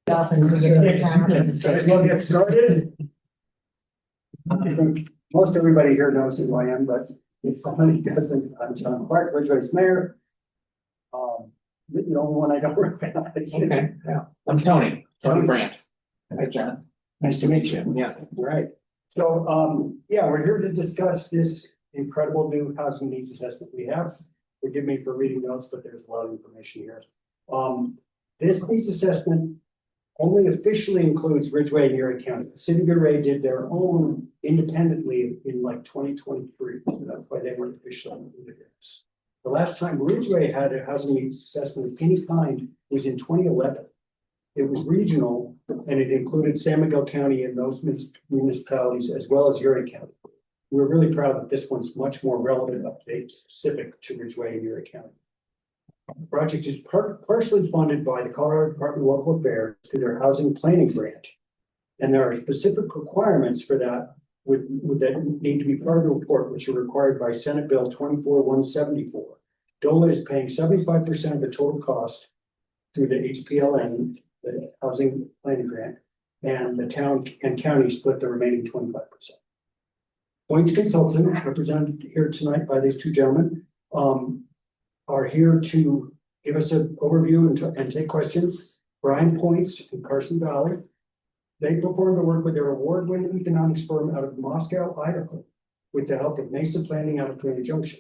We'll get started. I think most everybody here knows who I am, but if somebody doesn't, I'm John Clark, Ridgeway's mayor. The only one I don't recognize. Okay, yeah, I'm Tony Brandt. Hi, John. Nice to meet you. Yeah. All right. So, yeah, we're here to discuss this incredible new housing needs assessment we have. Forgive me for reading notes, but there's a lot of information here. This needs assessment only officially includes Ridgeway and Erie County. The city of Erie did their own independently in like 2023. So that's why they weren't officially included in this. The last time Ridgeway had a housing needs assessment of any kind was in 2011. It was regional and it included San Miguel County and those municipalities as well as Erie County. We're really proud that this one's much more relevant update specific to Ridgeway and Erie County. The project is partially funded by the Colorado Department of Local Affairs through their housing planning grant. And there are specific requirements for that that need to be part of the report, which are required by Senate Bill 24-174. DOLA is paying 75% of the total cost through the HPLN, the housing planning grant, and the town and county split the remaining 25%. Points Consultant, represented here tonight by these two gentlemen, are here to give us an overview and take questions. Brian Points and Carson Valley. They performed the work with their award-winning economics firm out of Moscow, Idaho, with the help of Mesa Planning out of Grand Junction.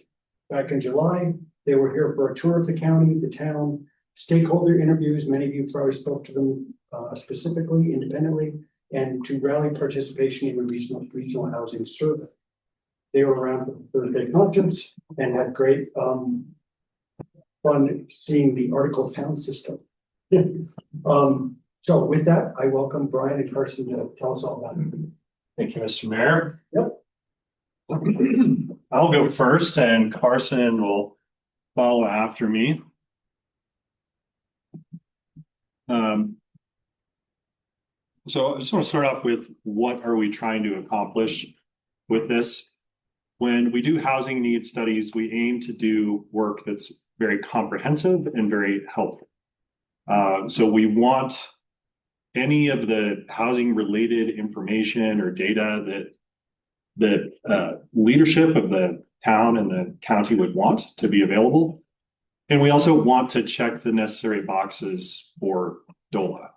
Back in July, they were here for a tour of the county, the town, stakeholder interviews. Many of you probably spoke to them specifically, independently, and to rally participation in the regional housing survey. They were around for the Thursday conference and had great fun seeing the article sound system. So with that, I welcome Brian and Carson to tell us all about it. Thank you, Mr. Mayor. Yep. I'll go first and Carson will follow after me. So I just want to start off with what are we trying to accomplish with this? When we do housing needs studies, we aim to do work that's very comprehensive and very helpful. So we want any of the housing related information or data that leadership of the town and the county would want to be available. And we also want to check the necessary boxes for DOLA,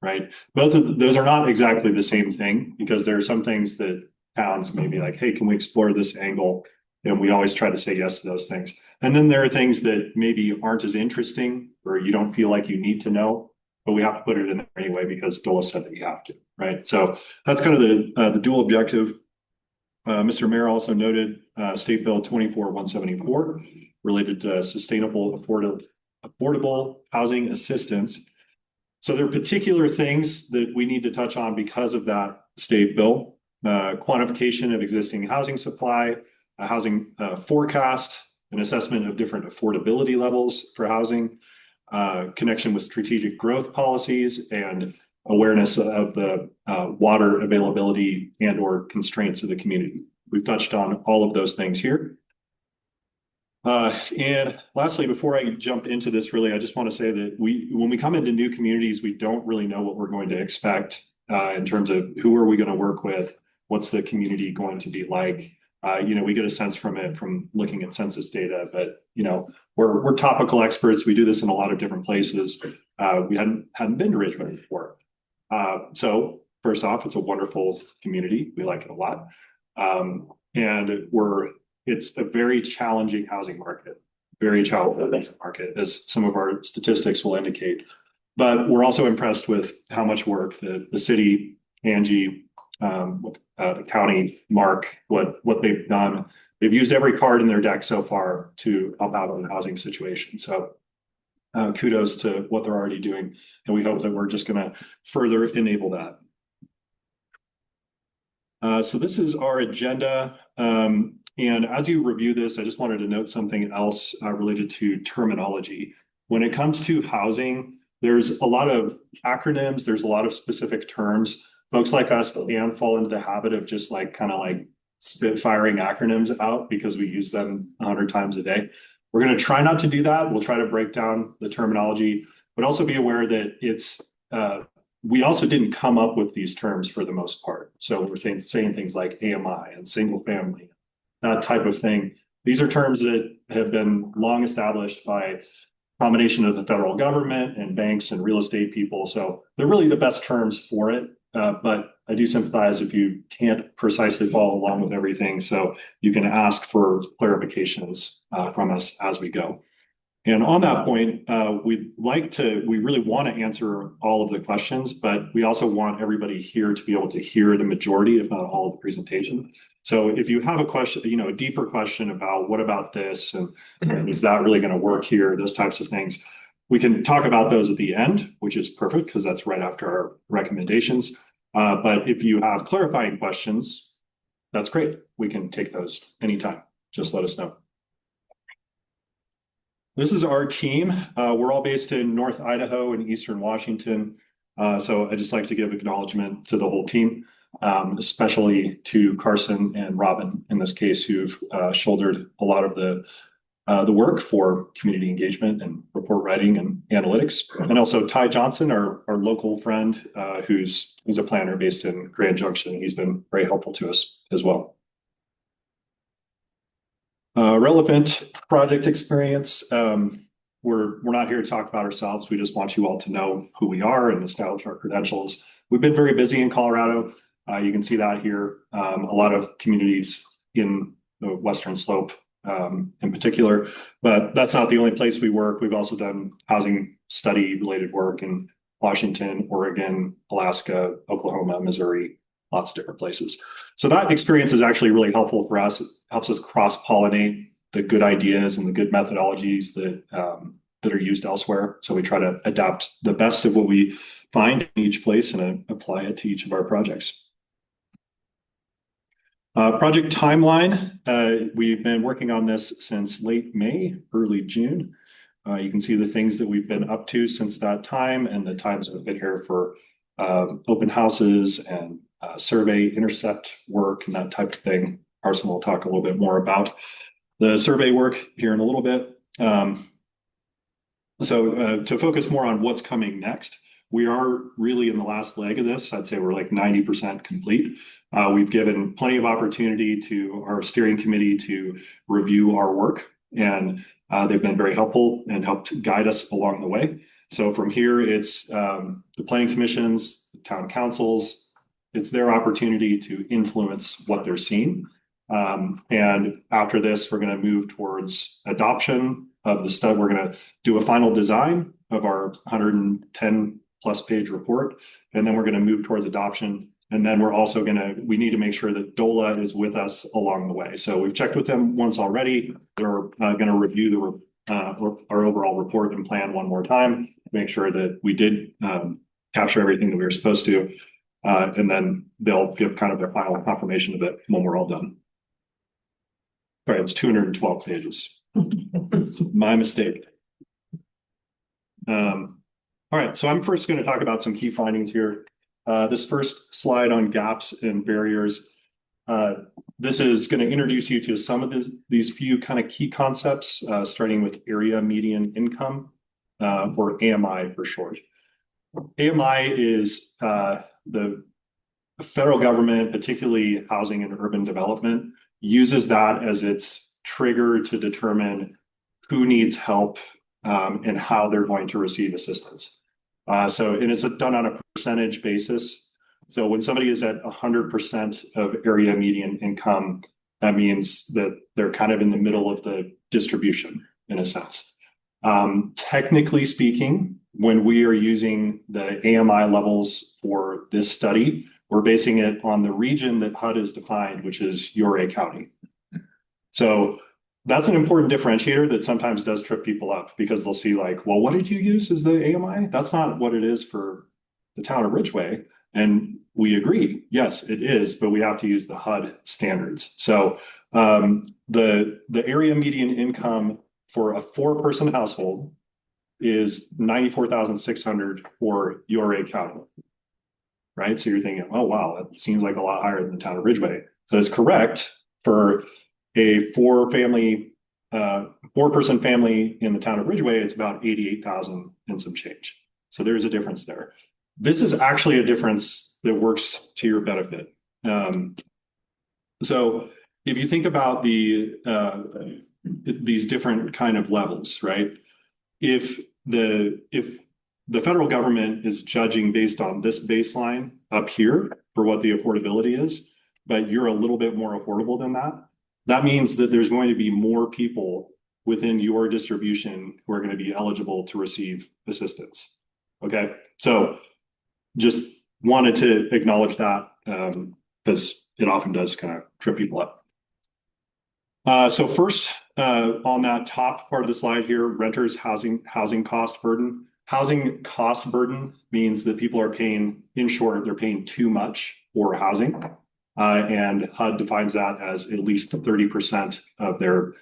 right? Both of those are not exactly the same thing because there are some things that towns may be like, hey, can we explore this angle? And we always try to say yes to those things. And then there are things that maybe aren't as interesting or you don't feel like you need to know, but we have to put it in there anyway because DOLA said that you have to, right? So that's kind of the dual objective. Mr. Mayor also noted State Bill 24-174 related to sustainable, affordable housing assistance. So there are particular things that we need to touch on because of that state bill. Quantification of existing housing supply, a housing forecast, an assessment of different affordability levels for housing, connection with strategic growth policies, and awareness of the water availability and or constraints of the community. We've touched on all of those things here. And lastly, before I jump into this, really, I just want to say that when we come into new communities, we don't really know what we're going to expect in terms of who are we going to work with, what's the community going to be like. We get a sense from it from looking at census data, but we're topical experts. We do this in a lot of different places. We hadn't been to Ridgeway before. So first off, it's a wonderful community. We like it a lot. And it's a very challenging housing market, as some of our statistics will indicate. But we're also impressed with how much work the city, Angie, the county, Mark, what they've done. They've used every card in their deck so far to help out on the housing situation. So kudos to what they're already doing. And we hope that we're just going to further enable that. So this is our agenda. And as you review this, I just wanted to note something else related to terminology. When it comes to housing, there's a lot of acronyms, there's a lot of specific terms. Folks like us can fall into the habit of just kind of spitfiring acronyms out because we use them 100 times a day. We're going to try not to do that. We'll try to break down the terminology, but also be aware that it's we also didn't come up with these terms for the most part. So we're saying things like AMI and single family, that type of thing. These are terms that have been long established by combination of the federal government and banks and real estate people. So they're really the best terms for it. But I do sympathize if you can't precisely follow along with everything. So you can ask for clarifications from us as we go. And on that point, we really want to answer all of the questions, but we also want everybody here to be able to hear the majority, if not all of the presentation. So if you have a question, a deeper question about what about this, and is that really going to work here, those types of things, we can talk about those at the end, which is perfect because that's right after our recommendations. But if you have clarifying questions, that's great. We can take those anytime. Just let us know. This is our team. We're all based in North Idaho and Eastern Washington. So I just like to give acknowledgement to the whole team, especially to Carson and Robin in this case, who've shouldered a lot of the work for community engagement and report writing and analytics. And also Ty Johnson, our local friend, who's a planner based in Grand Junction. He's been very helpful to us as well. Relevant project experience. We're not here to talk about ourselves. We just want you all to know who we are and establish our credentials. We've been very busy in Colorado. You can see that here. A lot of communities in the Western Slope in particular, but that's not the only place we work. We've also done housing study related work in Washington, Oregon, Alaska, Oklahoma, Missouri, lots of different places. So that experience is actually really helpful for us. It helps us cross-pollinate the good ideas and the good methodologies that are used elsewhere. So we try to adapt the best of what we find in each place and apply it to each of our projects. Project timeline. We've been working on this since late May, early June. You can see the things that we've been up to since that time and the times we've been here for open houses and survey intercept work and that type of thing. Carson will talk a little bit more about the survey work here in a little bit. So to focus more on what's coming next, we are really in the last leg of this. I'd say we're like 90% complete. We've given plenty of opportunity to our steering committee to review our work, and they've been very helpful and helped guide us along the way. So from here, it's the planning commissions, the town councils, it's their opportunity to influence what they're seeing. And after this, we're going to move towards adoption of the study. We're going to do a final design of our 110 plus page report, and then we're going to move towards adoption. And then we're also we need to make sure that DOLA is with us along the way. So we've checked with them once already. They're going to review our overall report and plan one more time, make sure that we did capture everything that we were supposed to. And then they'll give kind of their final confirmation of it when we're all done. Sorry, it's 212 pages. My mistake. All right, so I'm first going to talk about some key findings here. This first slide on gaps and barriers. This is going to introduce you to some of these few kind of key concepts, starting with area median income, or AMI for short. AMI is the federal government, particularly housing and urban development, uses that as its trigger to determine who needs help and how they're going to receive assistance. And it's done on a percentage basis. So when somebody is at 100% of area median income, that means that they're kind of in the middle of the distribution in a sense. Technically speaking, when we are using the AMI levels for this study, we're basing it on the region that HUD has defined, which is Ouray County. So that's an important differentiator that sometimes does trip people up because they'll see like, well, what did you use as the AMI? That's not what it is for the town of Ridgway. And we agree, yes, it is, but we have to use the HUD standards. So the area median income for a 4-person household is $94,600 for Ouray County, right? So you're thinking, oh, wow, that seems like a lot higher than the town of Ridgway. So it's correct for a 4-person family in the town of Ridgway, it's about 88,000 and some change. So there's a difference there. this is actually a difference that works to your benefit. So if you think about these different kind of levels, right? If the federal government is judging based on this baseline up here for what the affordability is, but you're a little bit more affordable than that, that means that there's going to be more people within your distribution who are going to be eligible to receive assistance. Okay, so just wanted to acknowledge that because it often does kind of trip people up. So first, on that top part of the slide here, renters housing cost burden. Housing cost burden means that people are paying, in short, they're paying too much for housing. And HUD defines that as at least 30% of their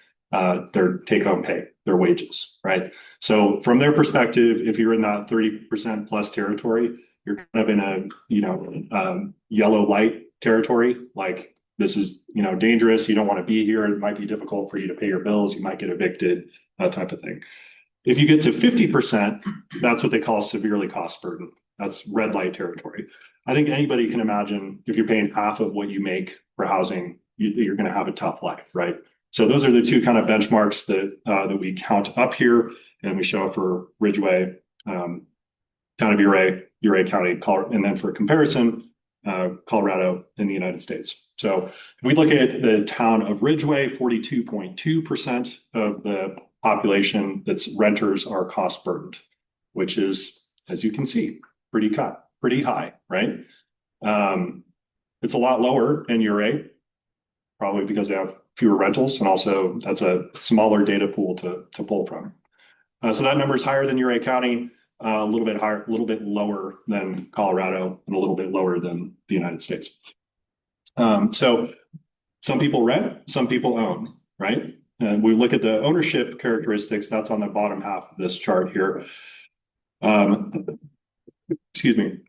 take-home pay, their wages, right? So from their perspective, if you're in that 30% plus territory, you're kind of in a yellow light territory, like this is dangerous, you don't want to be here, it might be difficult for you to pay your bills, you might get evicted, that type of thing. If you get to 50%, that's what they call severely cost burden. That's red light territory. I think anybody can imagine if you're paying half of what you make for housing, you're going to have a tough life, right? So those are the two kind of benchmarks that we count up here, and we show for Ridgeway, Town of Ouray County, and then for comparison, Colorado in the United States. So if we look at the town of Ridgeway, 42.2% of the population that's renters are cost burdened, which is, as you can see, pretty high, right? It's a lot lower in Ouray, probably because they have fewer rentals, and also that's a smaller data pool to pull from. So that number is higher than Ouray County, a little bit higher, a little bit lower than Colorado, and a little bit lower than the United States. So some people rent, some people own, right? And we look at the ownership characteristics, that's on the bottom half of this chart here. Excuse me.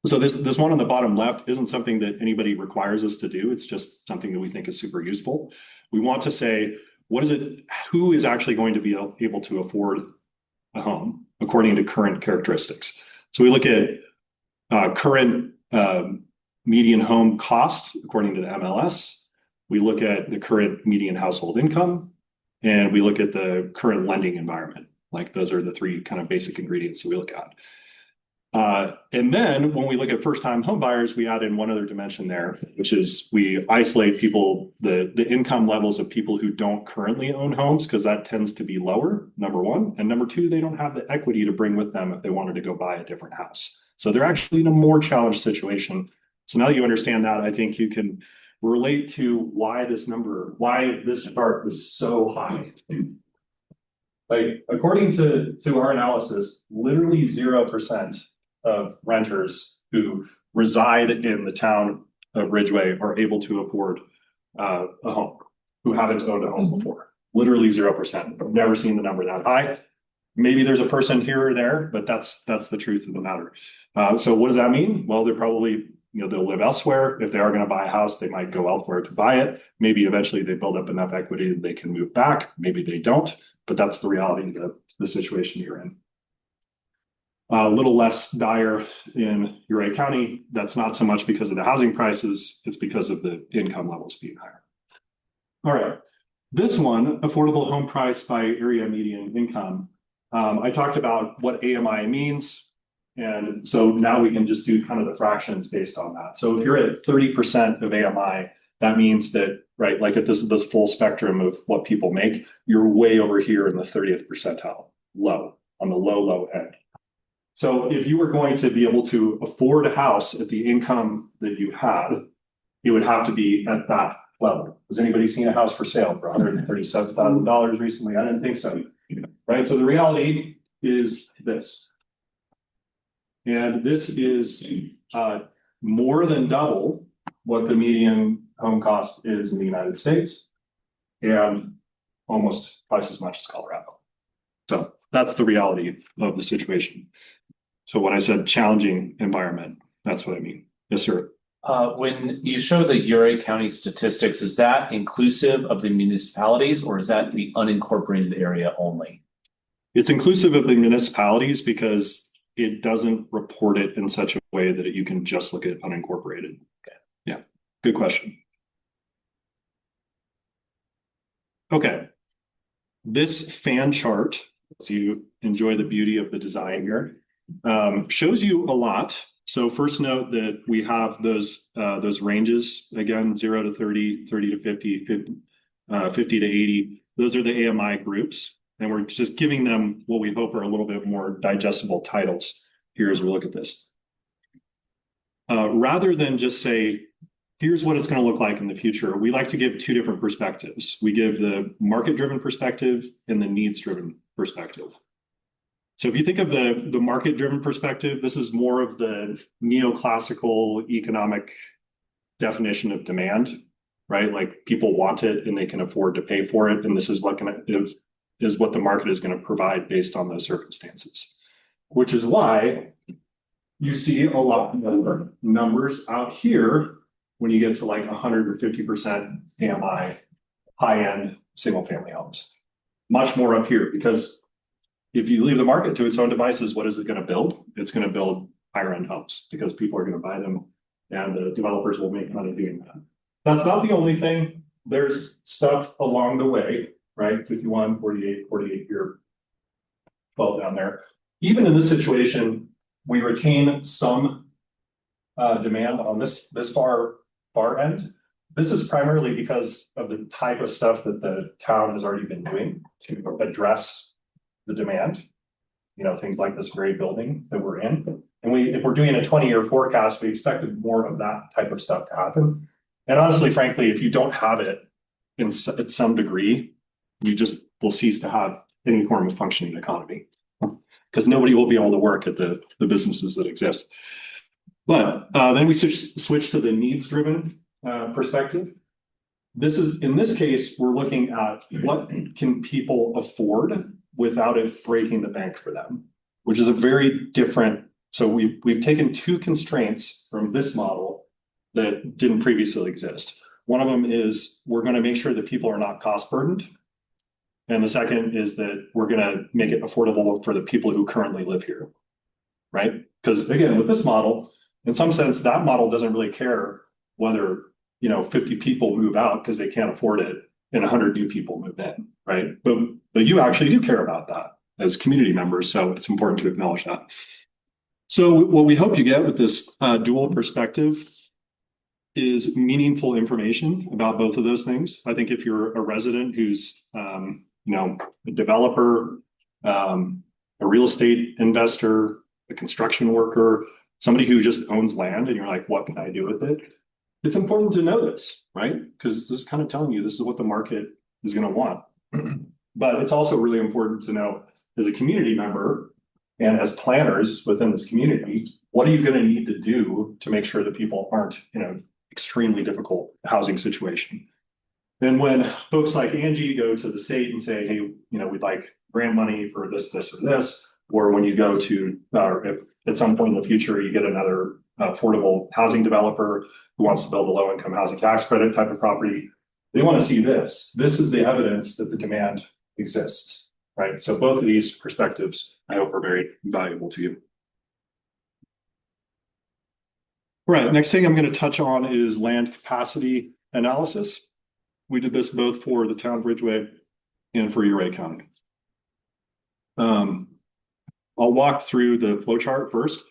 So this one on the bottom left isn't something that anybody requires us to do. It's just something that we think is super useful. We want to say, who is actually going to be able to afford a home according to current characteristics? So we look at current median home cost according to the MLS. We look at the current median household income, and we look at the current lending environment. Like those are the three kind of basic ingredients that we look at. And then when we look at first-time home buyers, we add in one other dimension there, which is we isolate people, the income levels of people who don't currently own homes, because that tends to be lower, number one. And number two, they don't have the equity to bring with them if they wanted to go buy a different house. So they're actually in a more challenged situation. So now that you understand that, I think you can relate to why this chart is so high. Like, according to our analysis, literally 0% of renters who reside in the town of Ridgeway are able to afford a home, who haven't owned a home before. Literally 0%. I've never seen the number that high. Maybe there's a person here or there, but that's the truth of the matter. So what does that mean? Well, they're probably, they'll live elsewhere. If they are going to buy a house, they might go elsewhere to buy it. Maybe eventually they build up enough equity that they can move back. Maybe they don't, but that's the reality of the situation you're in. A little less dire in Ouray County. That's not so much because of the housing prices, it's because of the income levels being higher. All right, this one, affordable home price by area median income. I talked about what AMI means. And so now we can just do kind of the fractions based on that. So if you're at 30% of AMI, that means that, right, like if this is the full spectrum of what people make, you're way over here in the 30th percentile, low, on the low end. So if you were going to be able to afford a house at the income that you had, it would have to be at that level. Has anybody seen a house for sale for $137,000 recently? I didn't think so, right? So the reality is this. And this is more than double what the median home cost is in the United States, and almost twice as much as Colorado. So that's the reality of the situation. So when I said challenging environment, that's what I mean. Yes, sir. When you show the Ouray County statistics, is that inclusive of the municipalities, or is that the unincorporated area only? It's inclusive of the municipalities because it doesn't report it in such a way that you can just look at unincorporated. Okay. Yeah, good question. Okay. This fan chart, as you enjoy the beauty of the design here, shows you a lot. So first note that we have those ranges, again, 0 to 30, 30 to 50, 50 to 80. Those are the AMI groups. And we're just giving them what we hope are a little bit more digestible titles here as we look at this. Rather than just say, here's what it's going to look like in the future, we like to give two different perspectives. We give the market-driven perspective and the needs-driven perspective. So if you think of the market-driven perspective, this is more of the neoclassical economic definition of demand, right? Like people want it and they can afford to pay for it. And this is what the market is going to provide based on those circumstances, which is why you see a lot more numbers out here when you get to like 150% AMI high-end single-family homes. Much more up here, because if you leave the market to its own devices, what is it going to build? It's going to build higher-end homes because people are going to buy them and the developers will make money doing that. That's not the only thing. There's stuff along the way, right? 51, 48, 48 here, 12 down there. Even in this situation, we retain some demand on this far end. This is primarily because of the type of stuff that the town has already been doing to address the demand. You know, things like this very building that we're in. And if we're doing a 20-year forecast, we expected more of that type of stuff to happen. And honestly, frankly, if you don't have it at some degree, you just will cease to have any form of functioning economy, because nobody will be able to work at the businesses that exist. But then we switch to the needs-driven perspective. In this case, we're looking at what can people afford without it breaking the bank for them, which is a very different. So we've taken two constraints from this model that didn't previously exist. One of them is we're going to make sure that people are not cost burdened. And the second is that we're going to make it affordable for the people who currently live here, right? Because again, with this model, in some sense, that model doesn't really care whether, 50 people move out because they can't afford it and 100 new people move in, right? But you actually do care about that as community members, so it's important to acknowledge that. So what we hope you get with this dual perspective is meaningful information about both of those things. I think if you're a resident who's, a developer, a real estate investor, a construction worker, somebody who just owns land and you're like, what can I do with it? It's important to know this, right? Because this is kind of telling you this is what the market is going to want. But it's also really important to know as a community member and as planners within this community, what are you going to need to do to make sure that people aren't in an extremely difficult housing situation? And when folks like Angie go to the state and say, hey, we'd like grant money for this, this, or this, or when you go to, if at some point in the future, you get another affordable housing developer who wants to build a low-income housing tax credit type of property, they want to see this. This is the evidence that the demand exists, right? So both of these perspectives, I hope, are very valuable to you. Right, next thing I'm going to touch on is land capacity analysis. We did this both for the town of Ridgeway and for Ouray County. I'll walk through the flow chart first.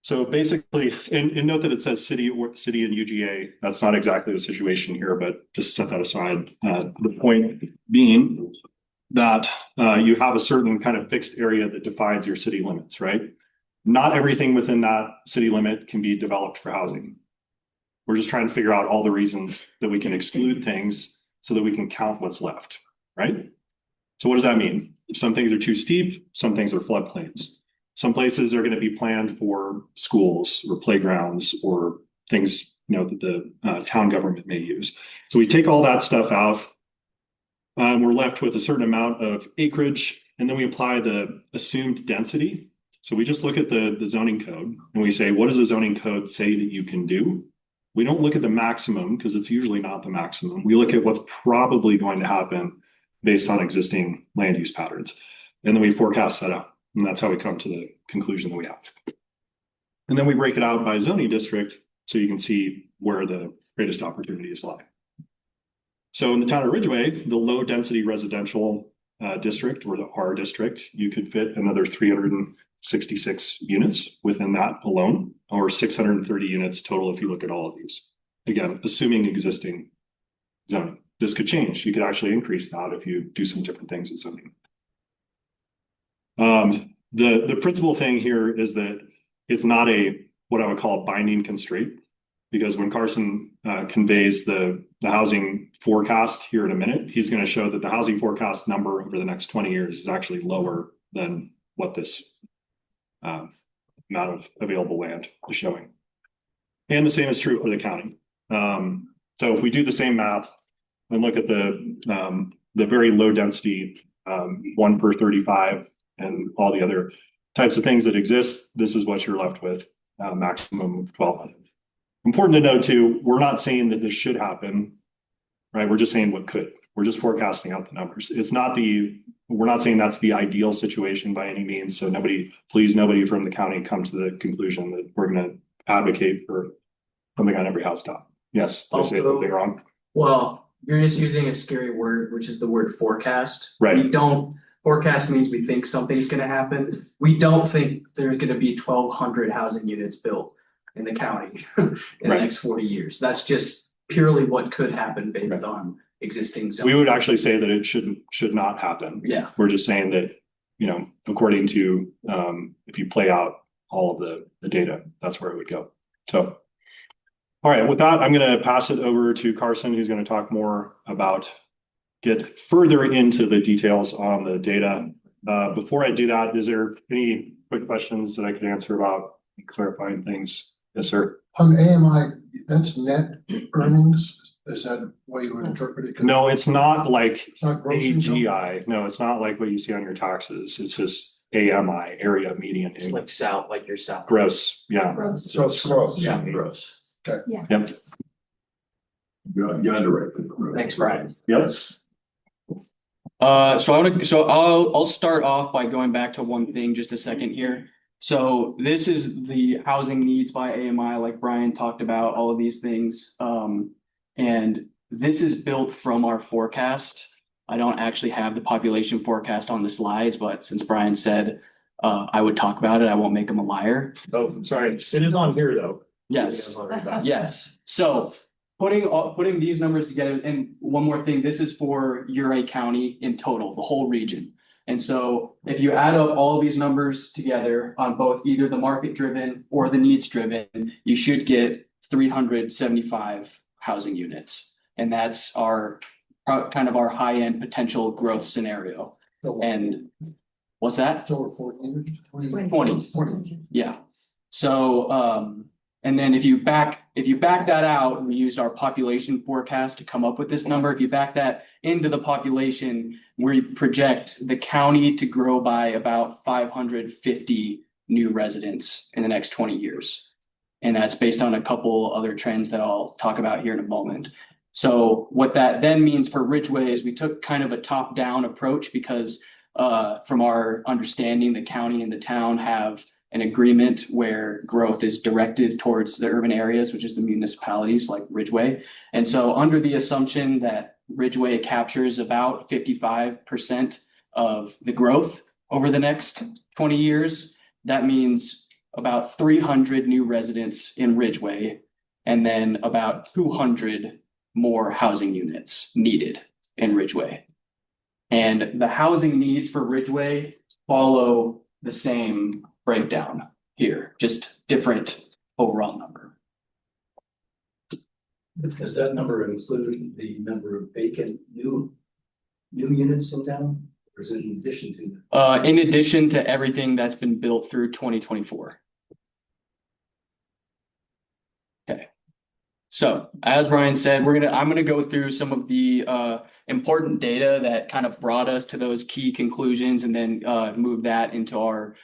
So basically, and note that it says city and UGA. That's not exactly the situation here, but just set that aside. The point being that you have a certain kind of fixed area that defines your city limits, right? Not everything within that city limit can be developed for housing. We're just trying to figure out all the reasons that we can exclude things so that we can count what's left, right? So what does that mean? Some things are too steep, some things are floodplains. Some places are going to be planned for schools or playgrounds or things, that the town government may use. So we take all that stuff out. We're left with a certain amount of acreage, and then we apply the assumed density. So we just look at the zoning code and we say, what does the zoning code say that you can do? We don't look at the maximum because it's usually not the maximum. We look at what's probably going to happen based on existing land use patterns. And then we forecast that out. And that's how we come to the conclusion that we have. And then we break it out by zoning district so you can see where the greatest opportunities lie. So in the town of Ridgeway, the low density residential district, or the R district, you could fit another 366 units within that alone, or 630 units total if you look at all of these. Again, assuming existing zoning. This could change. You could actually increase that if you do some different things with zoning. The principal thing here is that it's not what I would call a binding constraint, because when Carson conveys the housing forecast here in a minute, he's going to show that the housing forecast number over the next 20 years is actually lower than what this amount of available land is showing. And the same is true for the county. So if we do the same math and look at the very low density 1 per 35 and all the other types of things that exist, this is what you're left with, maximum of 1,200. Important to note too, we're not saying that this should happen, right? We're just saying what could. We're just forecasting out the numbers. We're not saying that's the ideal situation by any means. So nobody from the county come to the conclusion that we're going to advocate for something on every housetop. Yes, did I say something wrong? Well, you're just using a scary word, which is the word forecast. Right. Forecast means we think something's gonna happen. We don't think there's gonna be 1,200 housing units built in the county in the Right. next 40 years. That's just purely what could happen based Right. on existing We zoning. would actually say that it should not happen. Yeah, We're just saying that, according to, if you play out all of the data, that's where it would go. So, all right, with that, I'm going to pass it over to Carson, who's going to talk more get further into the details on the data. Before I do that, is there any quick questions that I could answer about clarifying things? Yes, sir. On AMI, that's net earnings, is that the way you would interpret it? No, it's not like It's not gross income? AGI. No, it's not like what you see on your taxes. It's just AMI, area median it's income. like your salary. Gross, yeah. So it's gross. Yeah, gross. Yep. You underwrite. Thanks, Brian. Yes. I'll start off by going back to one thing just a second here. So this is the housing needs by AMI, like Brian talked about, all of these things. And this is built from our forecast. I don't actually have the population forecast on the slides, but since Brian said I would talk about it, I won't make him a liar. Oh, I'm sorry. It is on here though. Yes. Yes, so putting these numbers together, and one more thing, this is for Uray County in total, the whole region. And so if you add up all of these numbers together on both either the market driven or the needs driven, you should get 375 housing units. And that's our kind of our high end potential growth scenario. And what's that? It's over 40 years? 20. Yeah. So and then if you back that out, we use our population forecast to come up with this number. If you back that into the population, we project the county to grow by about 550 new residents in the next 20 years. And that's based on a couple other trends that I'll talk about here in a moment. So what that then means for Ridgeway is we took kind of a top-down approach because from our understanding, the county and the town have an agreement where growth is directed towards the urban areas, which is the municipalities like Ridgeway. And so under the assumption that Ridgeway captures about 55% of the growth over the next 20 years, that means about 300 new residents in Ridgeway, and then about 200 more housing units needed in Ridgeway. And the housing needs for Ridgeway follow the same breakdown here, just different overall number. Does that number include the number of vacant new units in town? Or is it in addition to? In addition to everything that's been built through 2024. Okay. So as Brian said, I'm gonna go through some of the important data that kind of brought us to those key conclusions, and then move that into our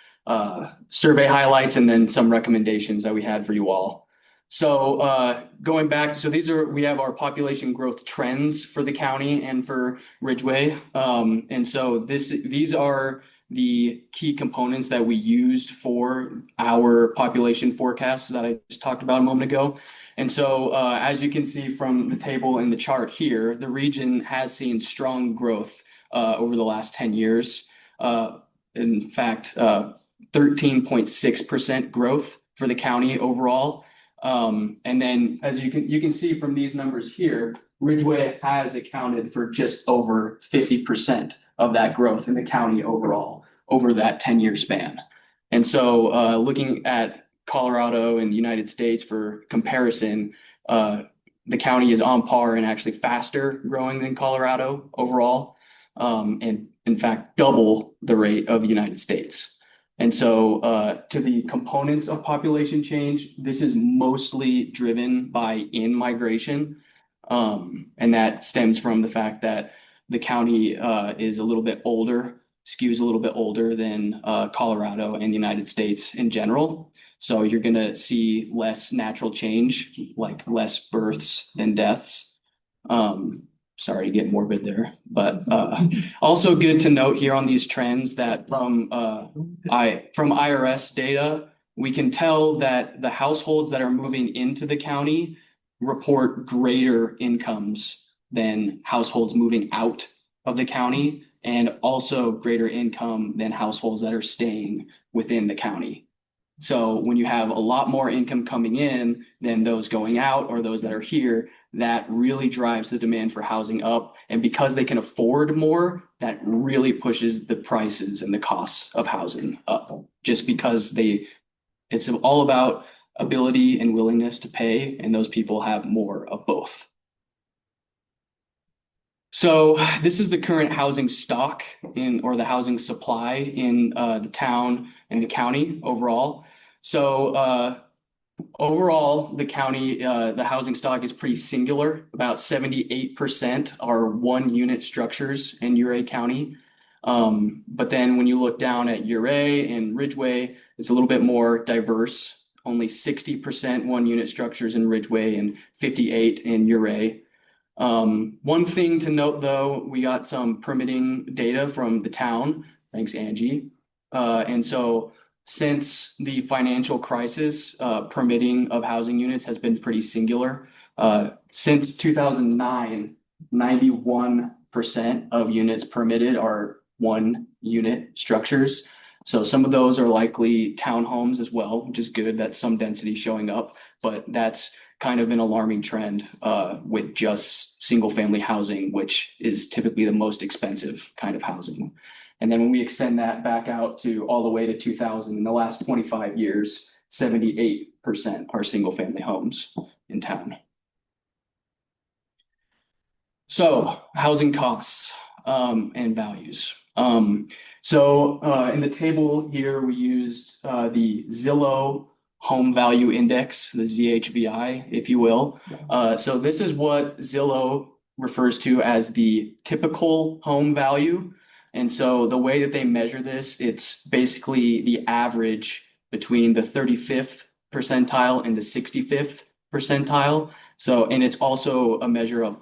survey highlights and then some recommendations that we had for you all. So going back, so we have our population growth trends for the county and for Ridgeway. And so these are the key components that we used for our population forecast that I just talked about a moment ago. And so, as you can see from the table in the chart here, the region has seen strong growth over the last 10 years. In fact, 13.6% growth for the county overall. And then, as you can see from these numbers here, Ridgeway has accounted for just over 50% of that growth in the county overall over that 10-year span. And so, looking at Colorado and the United States for comparison, the county is on par and actually faster growing than Colorado overall, and in fact, double the rate of the United States. And so, to the components of population change, this is mostly driven by in-migration. And that stems from the fact that the county is a little bit older, skews a little bit older than Colorado and the United States in general. So you're going to see less natural change, like less births than deaths. Sorry to get morbid there, but also good to note here on these trends that from IRS data, we can tell that the households that are moving into the county report greater incomes than households moving out of the county, and also greater income than households that are staying within the county. So when you have a lot more income coming in than those going out or those that are here, that really drives the demand for housing up. And because they can afford more, that really pushes the prices and the costs of housing up, just because it's all about ability and willingness to pay, and those people have more of both. So this is the current housing stock or the housing supply in the town and the county overall. So overall, the county, the housing stock is pretty singular. About 78% are one-unit structures in Ouray County. But then when you look down at Ouray and Ridgeway, it's a little bit more diverse. Only 60% one-unit structures in Ridgeway and 58% in Ouray. One thing to note, though, we got some permitting data from the town. Thanks, Angie. And so since the financial crisis, permitting of housing units has been pretty singular. Since 2009, 91% of units permitted are one-unit structures. So some of those are likely townhomes as well, which is good. That's some density showing up, but that's kind of an alarming trend with just single-family housing, which is typically the most expensive kind of housing. And then when we extend that back out to all the way to 2000, in the last 25 years, 78% are single-family homes in town. So housing costs and values. So in the table here, we used the Zillow Home Value Index, the ZHVI, if you will. So this is what Zillow refers to as the typical home value. And so the way that they measure this, it's basically the average between the 35th percentile and the 65th percentile. So, and it's also a measure of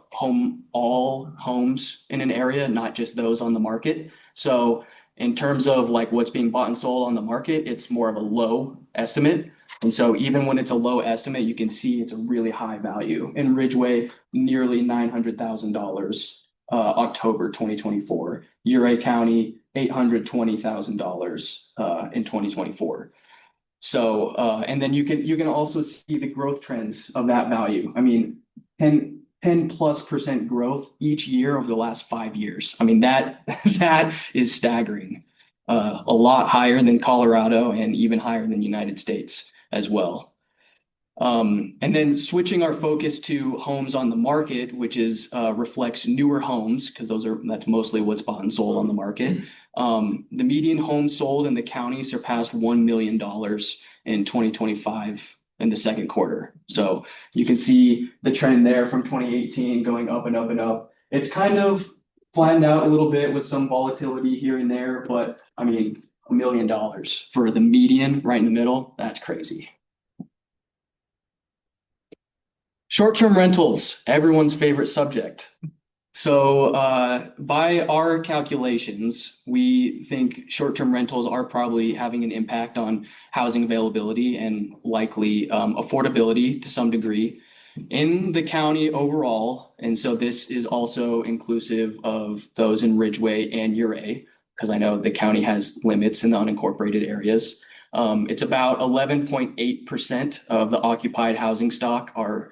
all homes in an area, not just those on the market. So in terms of like what's being bought and sold on the market, it's more of a low estimate. And so even when it's a low estimate, you can see it's a really high value. In Ridgeway, nearly $900,000, October 2024. Ouray County, $820,000 in 2024. So, and then you can also see the growth trends of that value. I mean, 10+% growth each year over the last 5 years. I mean, that is staggering. A lot higher than Colorado and even higher than the United States as well. And then switching our focus to homes on the market, which is reflects newer homes, because that's mostly what's bought and sold on the market. The median home sold in the county surpassed $1 million in 2025 in the second quarter. So you can see the trend there from 2018 going up and up and up. It's kind of flattened out a little bit with some volatility here and there, but I mean, $1 million for the median right in the middle, that's crazy. Short-term rentals, everyone's favorite subject. So by our calculations, we think short-term rentals are probably having an impact on housing availability and likely affordability to some degree in the county overall. And so this is also inclusive of those in Ridgeway and Uray, because I know the county has limits in the unincorporated areas. It's about 11.8% of the occupied housing stock are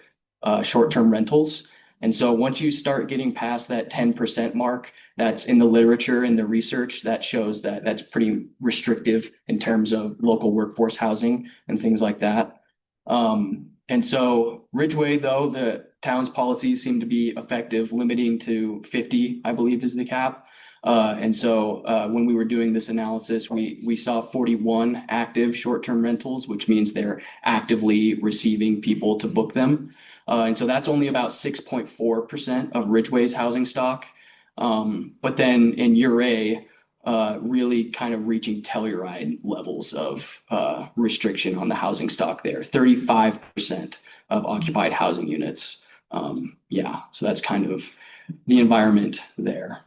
short-term rentals. And so once you start getting past that 10% mark, that's in the literature and the research that shows that that's pretty restrictive in terms of local workforce housing and things like that. And so Ridgeway, though, the town's policies seem to be effective, limiting to 50, I believe, is the cap. And so when we were doing this analysis, we saw 41 active short-term rentals, which means they're actively receiving people to book them. And so that's only about 6.4% of Ridgeway's housing stock. But then in Uray, really kind of reaching Telluride levels of restriction on the housing stock there, 35% of occupied housing units. Yeah, so that's kind of the environment there.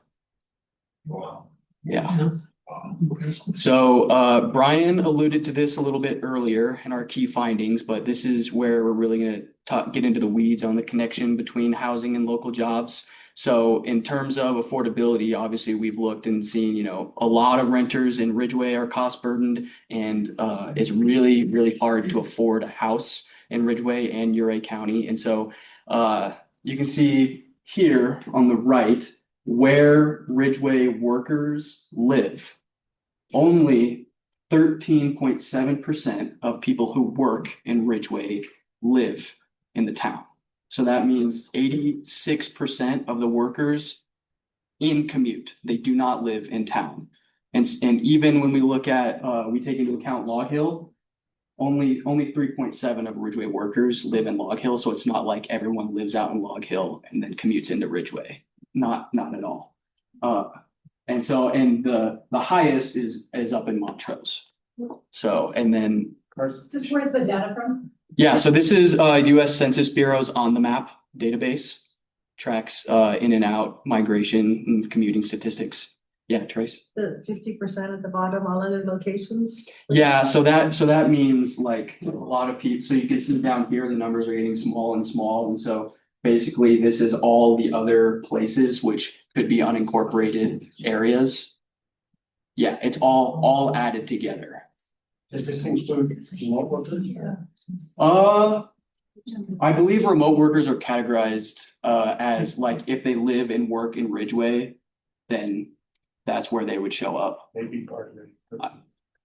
Wow. Yeah. So Brian alluded to this a little bit earlier in our key findings, but this is where we're really going to get into the weeds on the connection between housing and local jobs. So in terms of affordability, obviously we've looked and seen, you know, a lot of renters in Ridgeway are cost burdened, and it's really, really hard to afford a house in Ridgeway and Uray County. And so you can see here on the right where Ridgeway workers live. Only 13.7% of people who work in Ridgeway live in the town. So that means 86% of the workers in commute, they do not live in town. And even when we look at, we take into account Log Hill, only 3.7 of Ridgeway workers live in Log Hill. So it's not like everyone lives out in Log Hill and then commutes into Ridgeway. Not at all. And the highest is up in Montrose. So, and then. Just where's the data from? Yeah, so this is US Census Bureau's On the Map database, tracks in and out migration and commuting statistics. Yeah, Trace? The 50% at the bottom, all other locations? Yeah, so that means like a lot of people, so you can see down here, the numbers are getting small and small. And so basically this is all the other places which could be unincorporated areas. Yeah, it's all added together. Does this include remote workers? I believe remote workers are categorized as like if they live and work in Ridgeway, then that's where they would show up. Maybe part of it.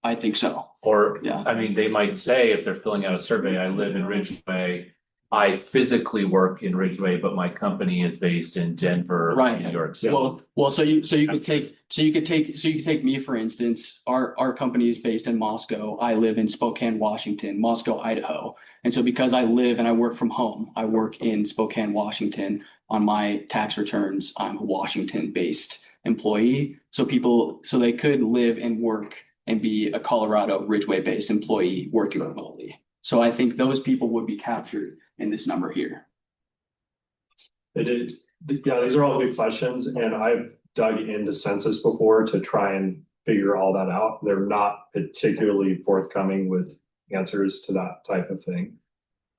I think so. Or, Yeah. I mean, they might say if they're filling out a survey, I live in Ridgeway. I physically work in Ridgeway, but my company is based in Denver, Right. New York City. Well, so you could take me, for instance. Our company is based in Moscow. I live in Spokane, Washington, Moscow, Idaho. And so because I live and I work from home, I work in Spokane, Washington. On my tax returns, I'm a Washington-based employee. So they could live and work and be a Colorado Ridgeway-based employee working remotely. So I think those people would be captured in this number here. Yeah, these are all good questions, and I've dug into census before to try and figure all that out. They're not particularly forthcoming with answers to that type of thing.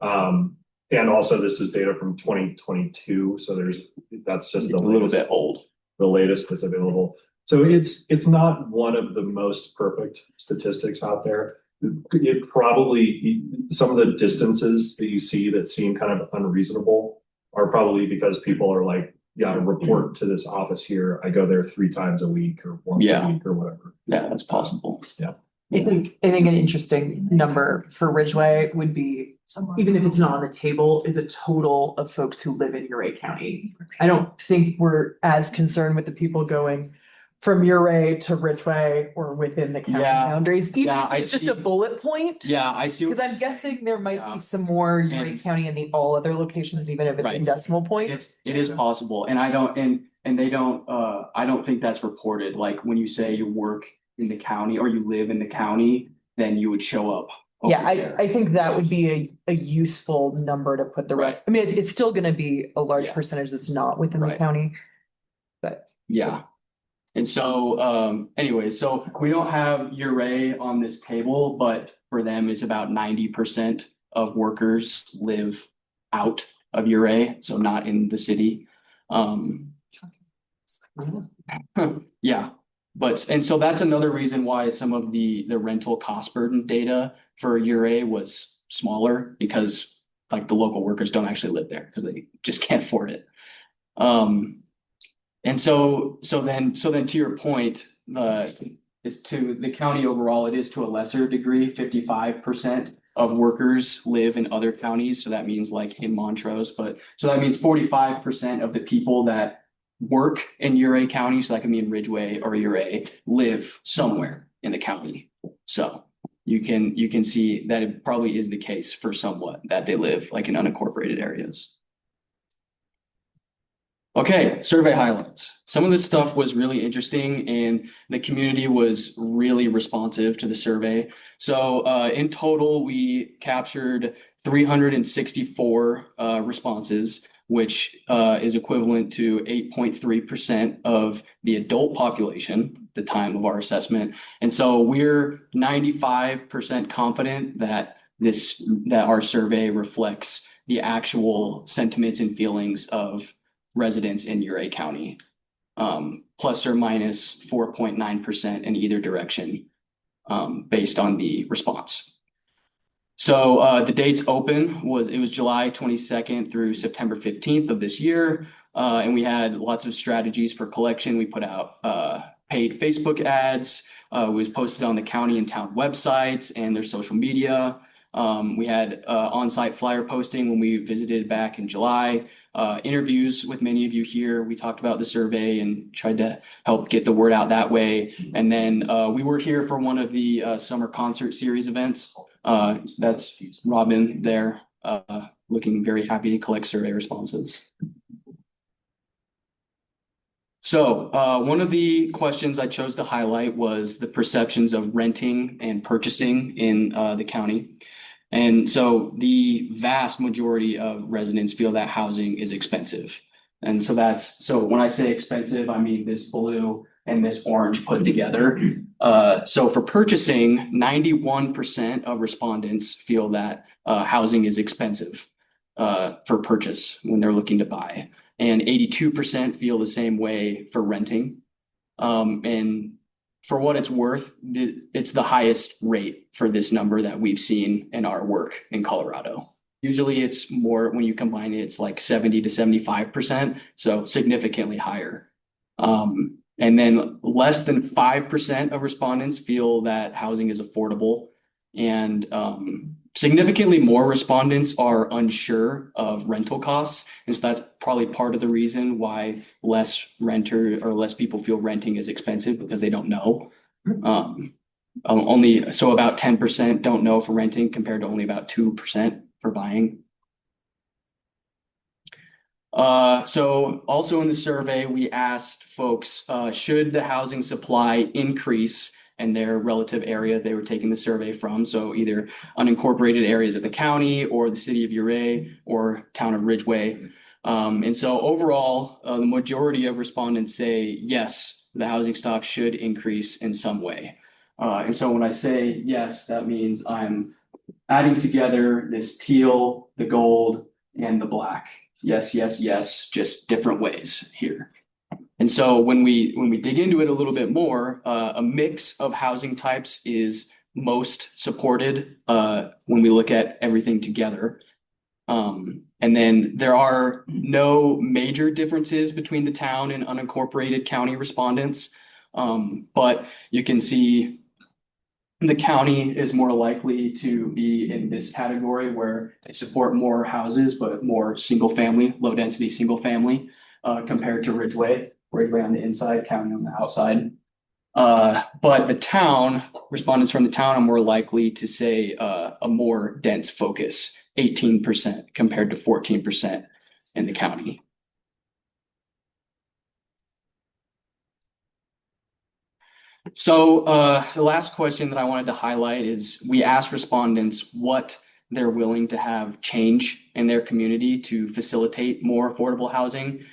And also this is data from 2022, so that's just It's a little bit old. The latest that's available. So it's not one of the most perfect statistics out there. It probably, some of the distances that you see that seem kind of unreasonable are probably because people are like, yeah, report to this office here. I go there 3 times a week or once a week or whatever. Yeah, that's possible. Yeah. I think an interesting number for Ridgeway would be, even if it's not on the table, is a total of folks who live in Uray County. I don't think we're as concerned with the people going from Uray to Ridgeway or within the county Yeah. boundaries. Even Yeah, if I it's just see. a bullet point. Yeah, I see. what Because I'm you're saying. guessing there might Yeah. be some more Uray And- County in the all other locations, even if it's in Right. decimal points. It is possible, and I don't, and they don't, I don't think that's reported, like when you say you work in the county or you live in the county, then you would show up. over Yeah, there. I think that would be a useful number to put the rest. I mean, it's still gonna be a large Yeah. percentage that's not within the Right. county. Yeah. And so, anyway, so we don't have Uray on this table, but for them, it's about 90% of workers live out of Uray, so not in the city. Yeah, and so that's another reason why some of the rental cost burden data for Uray was smaller, because like the local workers don't actually live there because they just can't afford it. And so then to your point, is to the county overall, it is to a lesser degree, 55% of workers live in other counties. So that means like in Montrose, so that means 45% of the people that work in Uray County, so that can be in Ridgeway or Uray, live somewhere in the county. So you can see that it probably is the case for somewhat that they live like in unincorporated areas. Okay, survey highlights. Some of this stuff was really interesting and the community was really responsive to the survey. So in total, we captured 364 responses, which is equivalent to 8.3% of the adult population at the time of our assessment. And so we're 95% confident that our survey reflects the actual sentiments and feelings of residents in Uray County, plus or minus 4.9% in either direction, based on the response. So the dates open was July 22nd through September 15th of this year, and we had lots of strategies for collection. We put out paid Facebook ads. It was posted on the county and town websites and their social media. We had on-site flyer posting when we visited back in July. Interviews with many of you here. We talked about the survey and tried to help get the word out that way. And then we were here for one of the summer concert series events. That's Robin there, looking very happy to collect survey responses. So one of the questions I chose to highlight was the perceptions of renting and purchasing in the county. And so the vast majority of residents feel that housing is expensive. And so when I say expensive, I mean this blue and this orange put together. So for purchasing, 91% of respondents feel that housing is expensive for purchase when they're looking to buy. And 82% feel the same way for renting. And for what it's worth, it's the highest rate for this number that we've seen in our work in Colorado. Usually it's more, when you combine it, it's like 70 to 75%, so significantly higher. And then less than 5% of respondents feel that housing is affordable, and significantly more respondents are unsure of rental costs. And so that's probably part of the reason why less people feel renting is expensive, because they don't know. So about 10% don't know for renting compared to only about 2% for buying. So also in the survey, we asked folks, should the housing supply increase in their relative area they were taking the survey from? So either unincorporated areas of the county or the city of Uray or town of Ridgeway. And so overall, the majority of respondents say, yes, the housing stock should increase in some way. And so when I say yes, that means I'm adding together this teal, the gold, and the black. Yes, yes, yes, just different ways here. And so when we dig into it a little bit more, a mix of housing types is most supported when we look at everything together. And then there are no major differences between the town and unincorporated county respondents. But you can see the county is more likely to be in this category where they support more houses, but more single family, low density single family, compared to Ridgeway on the inside, county on the outside. But the town, respondents from the town are more likely to say a more dense focus, 18% compared to 14% in the county. So the last question that I wanted to highlight is, we asked respondents what they're willing to have change in their community to facilitate more affordable housing.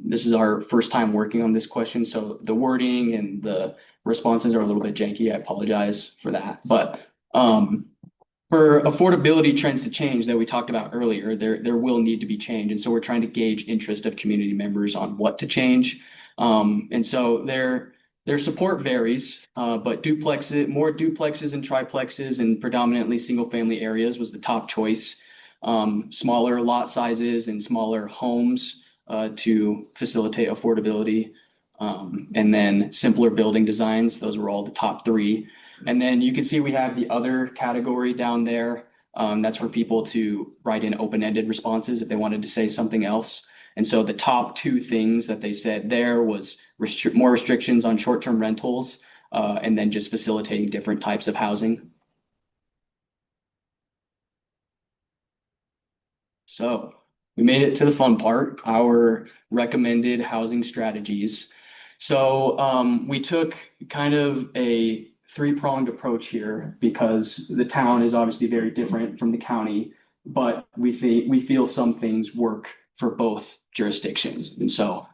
This is our first time working on this question, so the wording and the responses are a little bit janky. I apologize for that, but for affordability trends to change that we talked about earlier, there will need to be change, and so we're trying to gauge interest of community members on what to change. And so their support varies, but more duplexes and triplexes in predominantly single-family areas was the top choice. Smaller lot sizes and smaller homes to facilitate affordability. And then simpler building designs, those were all the top three. And then you can see we have the other category down there. That's for people to write in open-ended responses if they wanted to say something else. And so the top two things that they said there was more restrictions on short-term rentals, and then just facilitating different types of housing. So we made it to the fun part, our recommended housing strategies. So we took kind of a three-pronged approach here because the town is obviously very different from the county, but we feel some things work for both jurisdictions. And so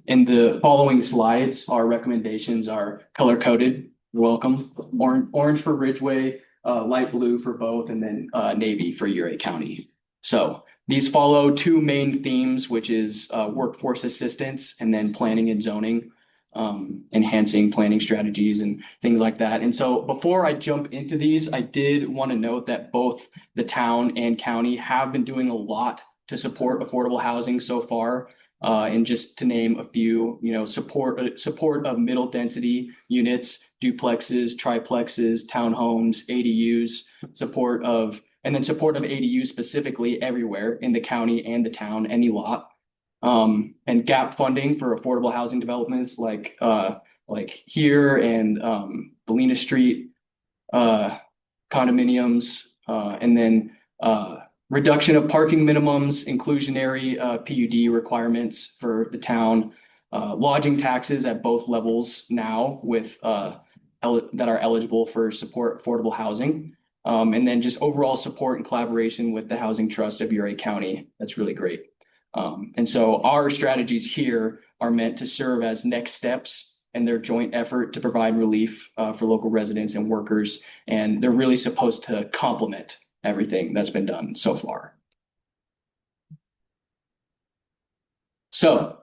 in the following slides, our recommendations are color-coded. You're welcome. Orange for Ridgeway, light blue for both, and then navy for Ouray County. So these follow two main themes, which is workforce assistance and then planning and zoning, enhancing planning strategies and things like that. And so before I jump into these, I did want to note that both the town and county have been doing a lot to support affordable housing so far. And just to name a few, support of middle density units, duplexes, triplexes, townhomes, ADUs, support of ADUs specifically everywhere in the county and the town, any lot. And gap funding for affordable housing developments like here and Bellina Street, condominiums, and then reduction of parking minimums, inclusionary PUD requirements for the town, lodging taxes at both levels now with that are eligible for support affordable housing. And then just overall support and collaboration with the Housing Trust of Ouray County. That's really great. And so our strategies here are meant to serve as next steps in their joint effort to provide relief for local residents and workers. And they're really supposed to complement everything that's been done so far. So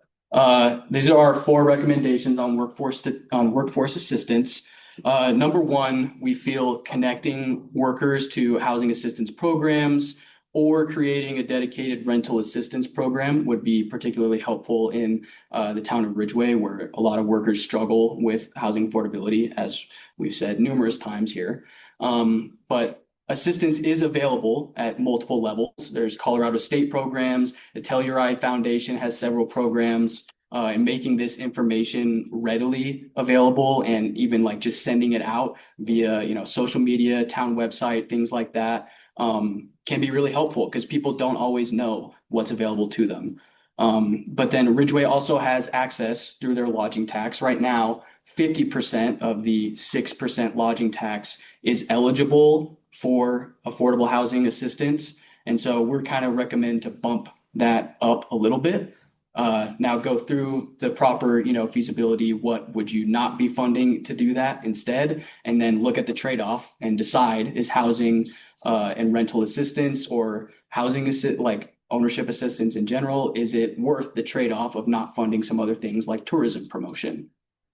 these are our 4 recommendations on workforce assistance. Number 1, we feel connecting workers to housing assistance programs or creating a dedicated rental assistance program would be particularly helpful in the town of Ridgeway, where a lot of workers struggle with housing affordability, as we've said numerous times here. But assistance is available at multiple levels. There's Colorado state programs. The Telluride Foundation has several programs. And making this information readily available and even like just sending it out via social media, town website, things like that can be really helpful because people don't always know what's available to them. But then Ridgeway also has access through their lodging tax. Right now, 50% of the 6% lodging tax is eligible for affordable housing assistance. And so we're kind of recommend to bump that up a little bit. Now go through the proper, feasibility. What would you not be funding to do that instead? And then look at the trade-off and decide, is housing and rental assistance or like ownership assistance in general, is it worth the trade-off of not funding some other things like tourism promotion?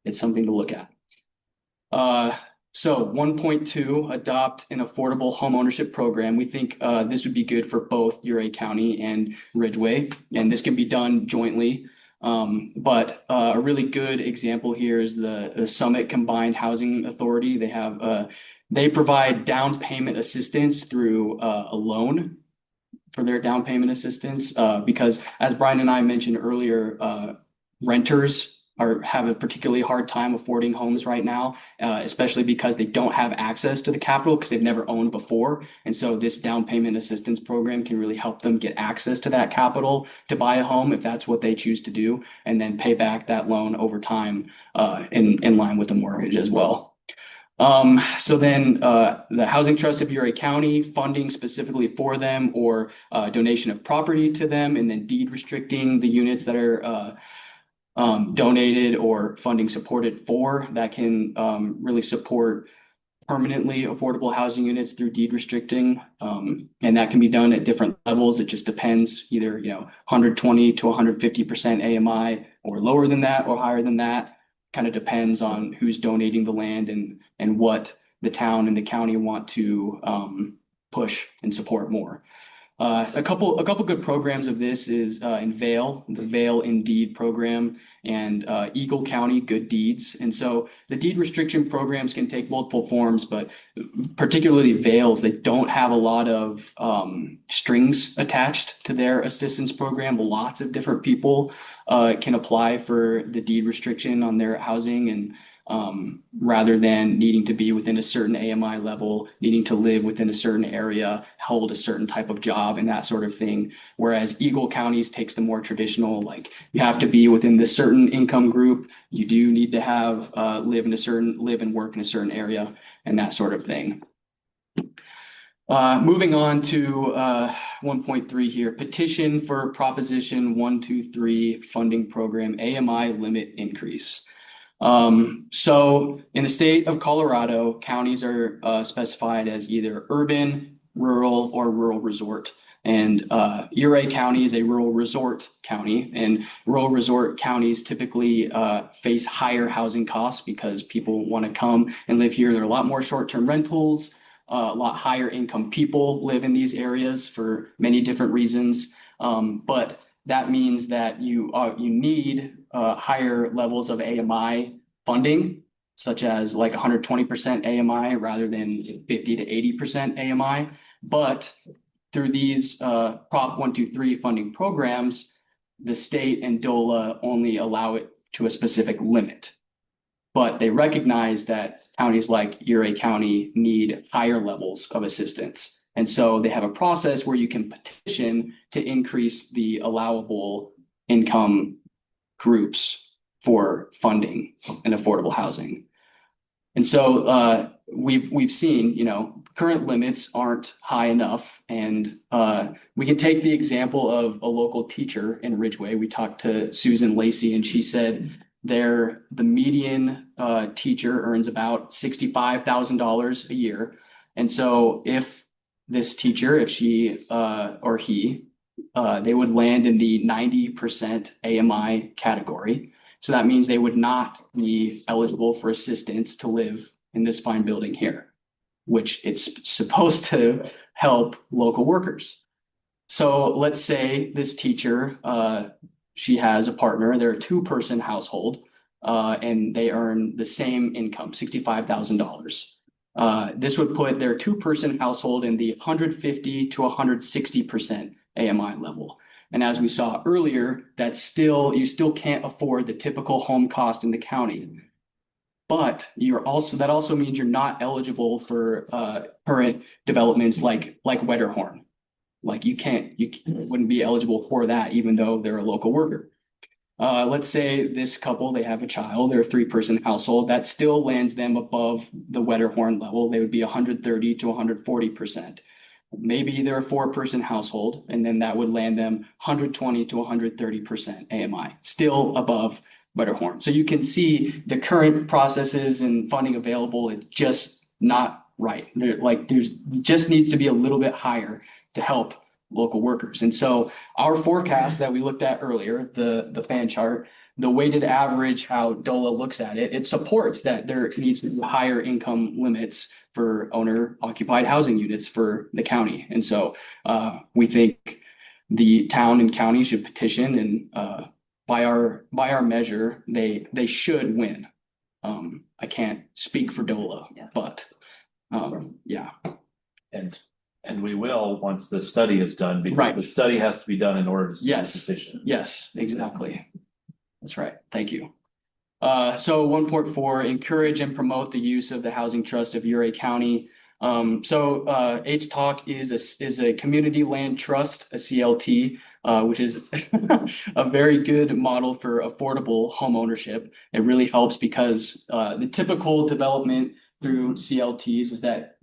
It's something to look at. So 1.2, adopt an affordable home ownership program. We think this would be good for both Ouray County and Ridgeway, and this can be done jointly. But a really good example here is the Summit Combined Housing Authority. They provide down payment assistance through a loan for their down payment assistance because, as Brian and I mentioned earlier, renters have a particularly hard time affording homes right now, especially because they don't have access to the capital because they've never owned before. And so this down payment assistance program can really help them get access to that capital to buy a home if that's what they choose to do, and then pay back that loan over time in line with the mortgage as well. So then, the Housing Trust of Uray County, funding specifically for them or, donation of property to them, and then deed restricting the units that are, donated or funding supported for, that can, really support permanently affordable housing units through deed restricting. And that can be done at different levels. It just depends, either, 120 to 150% AMI, or lower than that or higher than that. Kind of depends on who's donating the land and what the town and the county want to push and support more. A couple good programs of this is in Vail, the Vail Indeed program, and Eagle County Good Deeds. And so the deed restriction programs can take multiple forms, but particularly Vail's, they don't have a lot of strings attached to their assistance program. Lots of different people can apply for the deed restriction on their housing, and rather than needing to be within a certain AMI level, needing to live within a certain area, hold a certain type of job and that sort of thing. Whereas Eagle Counties takes the more traditional, like you have to be within this certain income group, you do need to have live and work in a certain area and that sort of thing. Moving on to 1.3 here, petition for Proposition 123 funding program AMI limit increase. So in the state of Colorado, counties are specified as either urban, rural, or rural resort. And Uray County is a rural resort county, and rural resort counties typically face higher housing costs because people want to come and live here. There are a lot more short-term rentals. A lot higher income people live in these areas for many different reasons. But that means that you need higher levels of AMI funding, such as like 120% AMI rather than 50 to 80% AMI. But through these Prop 123 funding programs, the state and DOLA only allow it to a specific limit. But they recognize that counties like Uray County need higher levels of assistance. And so they have a process where you can petition to increase the allowable income groups for funding and affordable housing. And so we've seen, current limits aren't high enough. And we can take the example of a local teacher in Ridgeway. We talked to Susan Lacey, and she said the median teacher earns about $65,000 a year. And so if this teacher, if she or he, they would land in the 90% AMI category. So that means they would not be eligible for assistance to live in this fine building here, which it's supposed to help local workers. So let's say this teacher, she has a partner, they're a two-person household, and they earn the same income, $65,000. This would put their two-person household in the 150 to 160% AMI level. And as we saw earlier, you still can't afford the typical home cost in the county. But that also means you're not eligible for current developments like Wetterhorn. Like you wouldn't be eligible for that, even though they're a local worker. Let's say this couple, they have a child, they're a three-person household, that still lands them above the Wetterhorn level. They would be 130 to 140%. Maybe they're a four-person household, and then that would land them 120 to 130% AMI, still above Wetterhorn. So you can see the current processes and funding available, it's just not right. There's just needs to be a little bit higher to help local workers. And so our forecast that we looked at earlier, the fan chart, the weighted average, how DOLA looks at it, it supports that there needs to be higher income limits for owner occupied housing units for the county. And so we think the town and county should petition, and by our measure, they should win. I can't speak for DOLA, but yeah. And we will once the study is done, because Right. the study has to be done in order to submit Yes. the petition. Yes, exactly. That's right. Thank you. So 1.4, encourage and promote the use of the Housing Trust of Uray County. HTOC is a community land trust, a CLT, which is a very good model for affordable home ownership. It really helps because the typical development through CLTs is that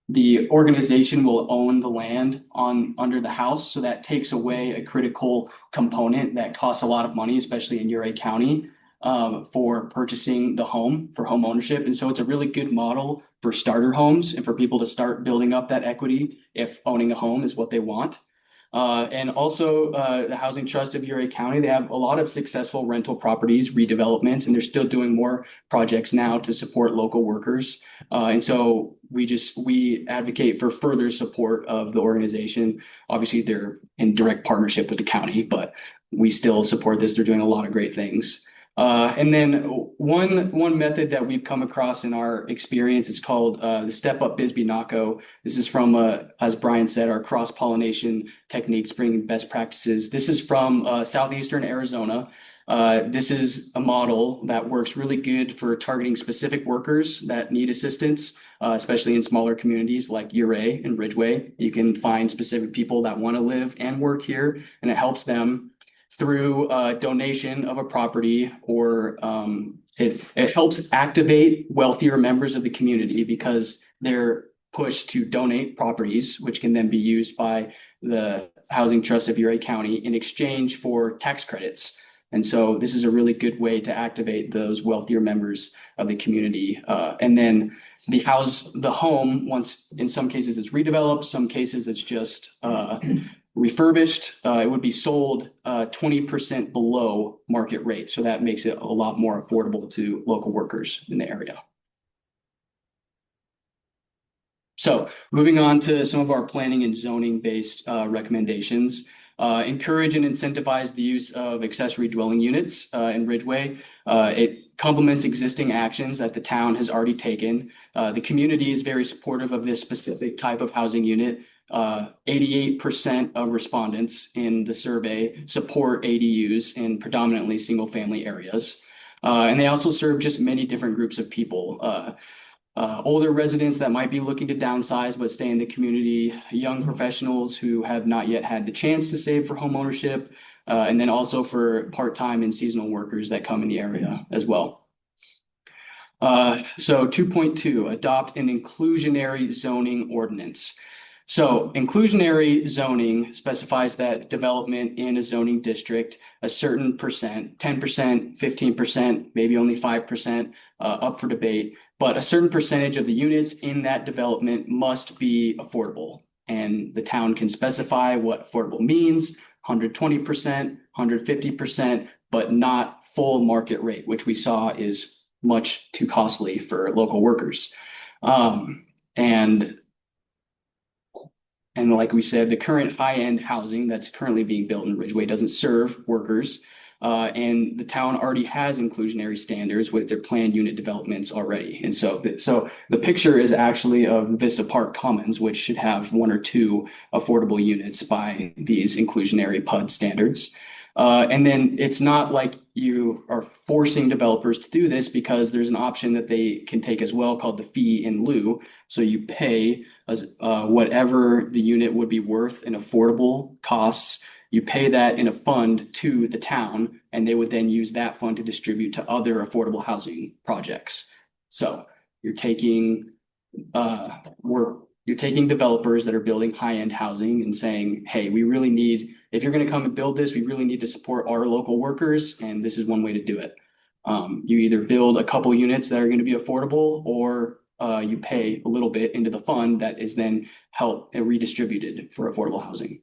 the organization will own the land under the house, so that takes away a critical component that costs a lot of money, especially in Uray County, for purchasing the home, for home ownership. And so it's a really good model for starter homes and for people to start building up that equity if owning a home is what they want. And also, the Housing Trust of Uray County, they have a lot of successful rental properties, redevelopments, and they're still doing more projects now to support local workers. And so we advocate for further support of the organization. Obviously, they're in direct partnership with the county, but we still support this. They're doing a lot of great things. And then one method that we've come across in our experience is called the Step Up Bisbee NACO. This is from, as Brian said, our cross-pollination techniques, bringing best practices. This is from southeastern Arizona. This is a model that works really good for targeting specific workers that need assistance, especially in smaller communities like Uray and Ridgeway. You can find specific people that want to live and work here, and it helps them through donation of a property, or it helps activate wealthier members of the community because they're pushed to donate properties, which can then be used by the Housing Trust of Uray County in exchange for tax credits. And so this is a really good way to activate those wealthier members of the community. And then the home, once in some cases it's redeveloped, some cases it's just refurbished, it would be sold 20% below market rate. So that makes it a lot more affordable to local workers in the area. So moving on to some of our planning and zoning based recommendations. Encourage and incentivize the use of accessory dwelling units in Ridgeway. It complements existing actions that the town has already taken. The community is very supportive of this specific type of housing unit. 88% of respondents in the survey support ADUs in predominantly single family areas. And they also serve just many different groups of people. Older residents that might be looking to downsize but stay in the community, young professionals who have not yet had the chance to save for home ownership, and then also for part-time and seasonal workers that come in the area as well. So 2.2, adopt an inclusionary zoning ordinance. So inclusionary zoning specifies that development in a zoning district, a certain percent, 10%, 15%, maybe only 5%, up for debate, but a certain percentage of the units in that development must be affordable. And the town can specify what affordable means, 120%, 150%, but not full market rate, which we saw is much too costly for local workers. And like we said, the current high-end housing that's currently being built in Ridgeway doesn't serve workers. And the town already has inclusionary standards with their planned unit developments already. And so the picture is actually of Vista Park Commons, which should have 1 or 2 affordable units by these inclusionary PUD standards. And then it's not like you are forcing developers to do this, because there's an option that they can take as well called the fee in lieu. So you pay whatever the unit would be worth in affordable costs. You pay that in a fund to the town, and they would then use that fund to distribute to other affordable housing projects. So you're taking developers that are building high-end housing and saying, hey, we really need, if you're going to come and build this, we really need to support our local workers, and this is one way to do it. You either build a couple units that are going to be affordable, or you pay a little bit into the fund that is then redistributed for affordable housing.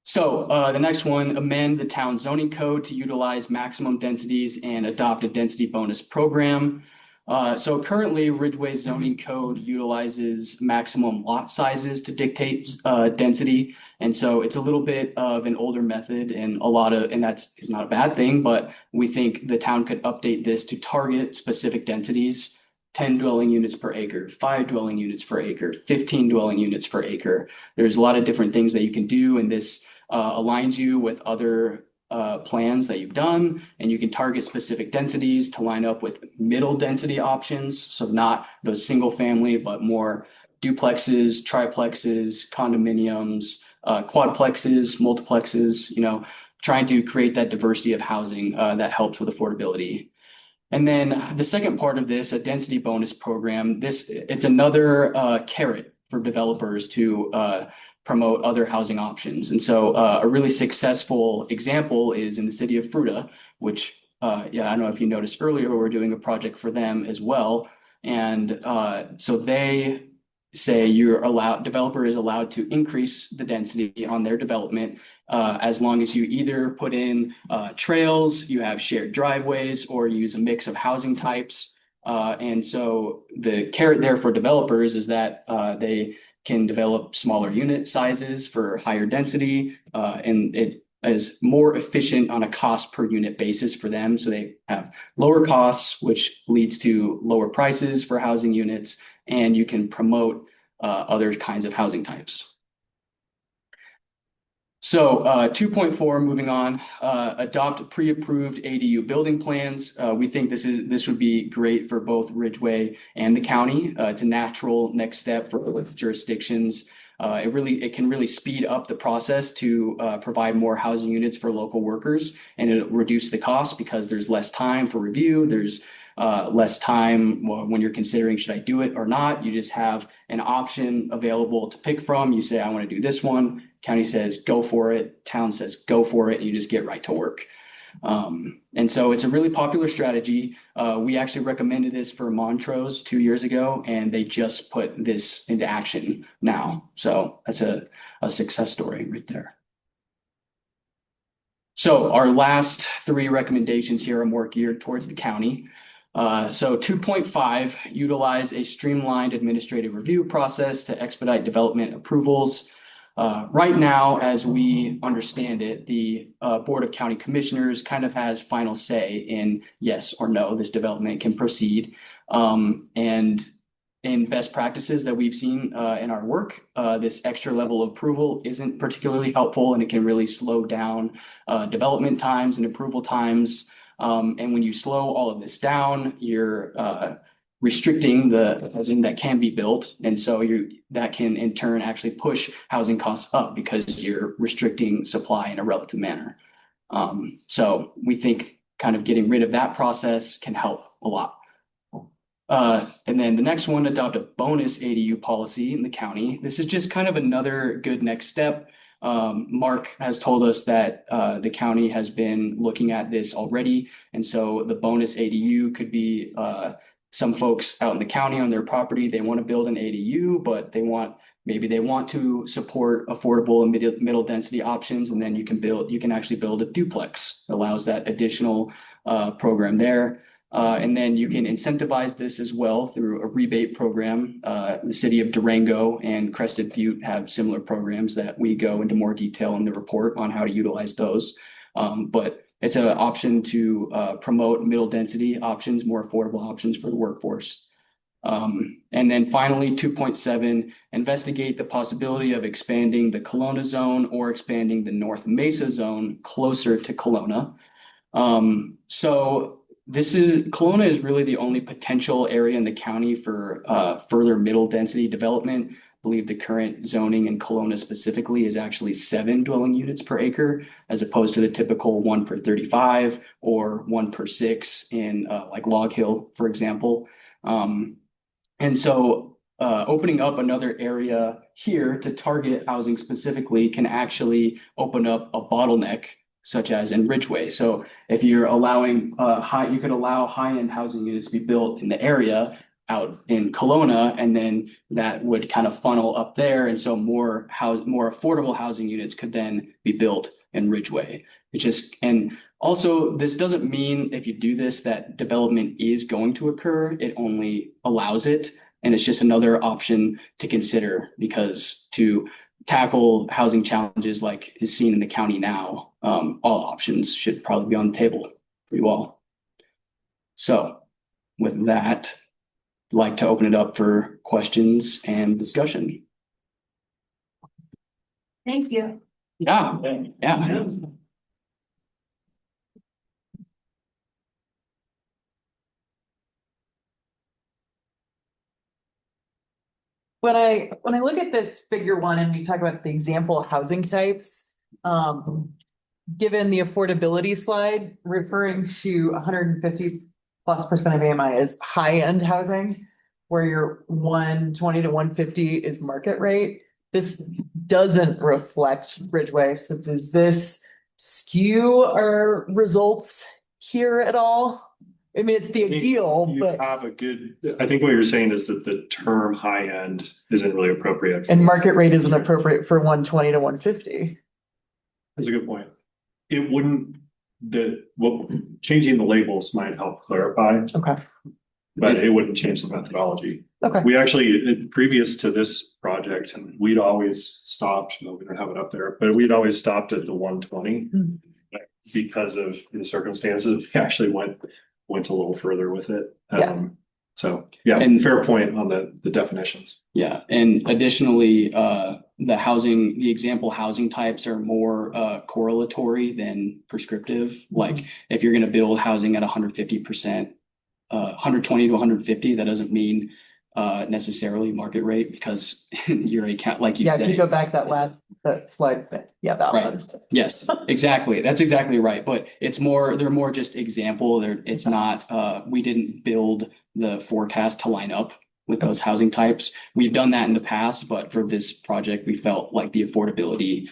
So the next one, amend the town zoning code to utilize maximum densities and adopt a density bonus program. So currently Ridgeway zoning code utilizes maximum lot sizes to dictate density. And so it's a little bit of an older method, and that's not a bad thing, but we think the town could update this to target specific densities: 10 dwelling units per acre, 5 dwelling units per acre, 15 dwelling units per acre. There's a lot of different things that you can do, and this aligns you with other plans that you've done, and you can target specific densities to line up with middle density options. So not those single family, but more duplexes, triplexes, condominiums, quadplexes, multiplexes, trying to create that diversity of housing that helps with affordability. And then the second part of this, a density bonus program, it's another carrot for developers to promote other housing options. And so a really successful example is in the city of Fruta, which I don't know if you noticed earlier, we're doing a project for them as well. And so they say developer is allowed to increase the density on their development as long as you either put in trails, you have shared driveways, or use a mix of housing types. And so the carrot there for developers is that they can develop smaller unit sizes for higher density, and it is more efficient on a cost per unit basis for them. So they have lower costs, which leads to lower prices for housing units, and you can promote other kinds of housing types. So 2.4, moving on, adopt pre-approved ADU building plans. We think this would be great for both Ridgeway and the county. It's a natural next step for jurisdictions. It can really speed up the process to provide more housing units for local workers, and it'll reduce the cost because there's less time for review. There's less time when you're considering, should I do it or not? You just have an option available to pick from. You say, I want to do this one. County says, go for it. Town says, go for it. And you just get right to work. And so it's a really popular strategy. We actually recommended this for Montrose 2 years ago, and they just put this into action now. So that's a success story right there. So our last 3 recommendations here are more geared towards the county. So 2.5, utilize a streamlined administrative review process to expedite development approvals. Right now, as we understand it, the Board of County Commissioners kind of has final say in yes or no, this development can proceed. And in best practices that we've seen in our work, this extra level of approval isn't particularly helpful, and it can really slow down development times and approval times. And when you slow all of this down, you're restricting the housing that can be built. And so that can in turn actually push housing costs up because you're restricting supply in a relative manner. So we think kind of getting rid of that process can help a lot. And then the next one, adopt a bonus ADU policy in the county. This is just kind of another good next step. Mark has told us that the county has been looking at this already. And so the bonus ADU could be some folks out in the county on their property, they want to build an ADU, but maybe they want to support affordable and middle density options. And then you can actually build a duplex. It allows that additional program there. And then you can incentivize this as well through a rebate program. The city of Durango and Crested Butte have similar programs that we go into more detail in the report on how to utilize those. But it's an option to promote middle density options, more affordable options for the workforce. And then finally, 2.7, investigate the possibility of expanding the Kelowna zone or expanding the North Mesa zone closer to Kelowna. So Kelowna is really the only potential area in the county for further middle density development. I believe the current zoning in Kelowna specifically is actually 7 dwelling units per acre, as opposed to the typical 1 per 35 or 1 per 6 in like Log Hill, for example. And so opening up another area here to target housing specifically can actually open up a bottleneck, such as in Ridgeway. So if you're allowing you could allow high-end housing units to be built in the area out in Kelowna, and then that would kind of funnel up there. And so more affordable housing units could then be built in Ridgeway. And also, this doesn't mean if you do this that development is going to occur. It only allows it. And it's just another option to consider, because to tackle housing challenges like is seen in the county now, all options should probably be on the table for you all. So with that, I'd like to open it up for questions and discussion. Thank you. Yeah. When I look at this figure 1 and we talk about the example housing types, given the affordability slide referring to 150 plus percent of AMI is high-end housing, where your 120 to 150 is market rate. This doesn't reflect Ridgeway, so does this skew our results here at all? I mean, it's the I think ideal, You but, have a good, I think what you're saying is that the term high end isn't really appropriate. and market rate isn't appropriate for 120 to 150. That's a good point. It wouldn't, changing the labels might help clarify, Okay, but it wouldn't change the methodology. okay. We actually, previous to this project, and we'd always stopped, we don't have it up there, but we'd always stopped at the 120. Mhm. Because of the circumstances, we actually went a little further with it. Yeah. So, yeah, And- fair point on the definitions. Yeah, and additionally, the example housing types are more correlatory than prescriptive. Like if you're gonna build housing at 150%, 120 to 150, that doesn't mean necessarily market rate because you're a cat like you. Yeah, if you go back that slide, yeah, that Right. one. Yes, exactly. That's exactly right. But they're more just example. It's not, we didn't build the forecast to line up with those housing types. We've done that in the past, but for this project, we felt like the affordability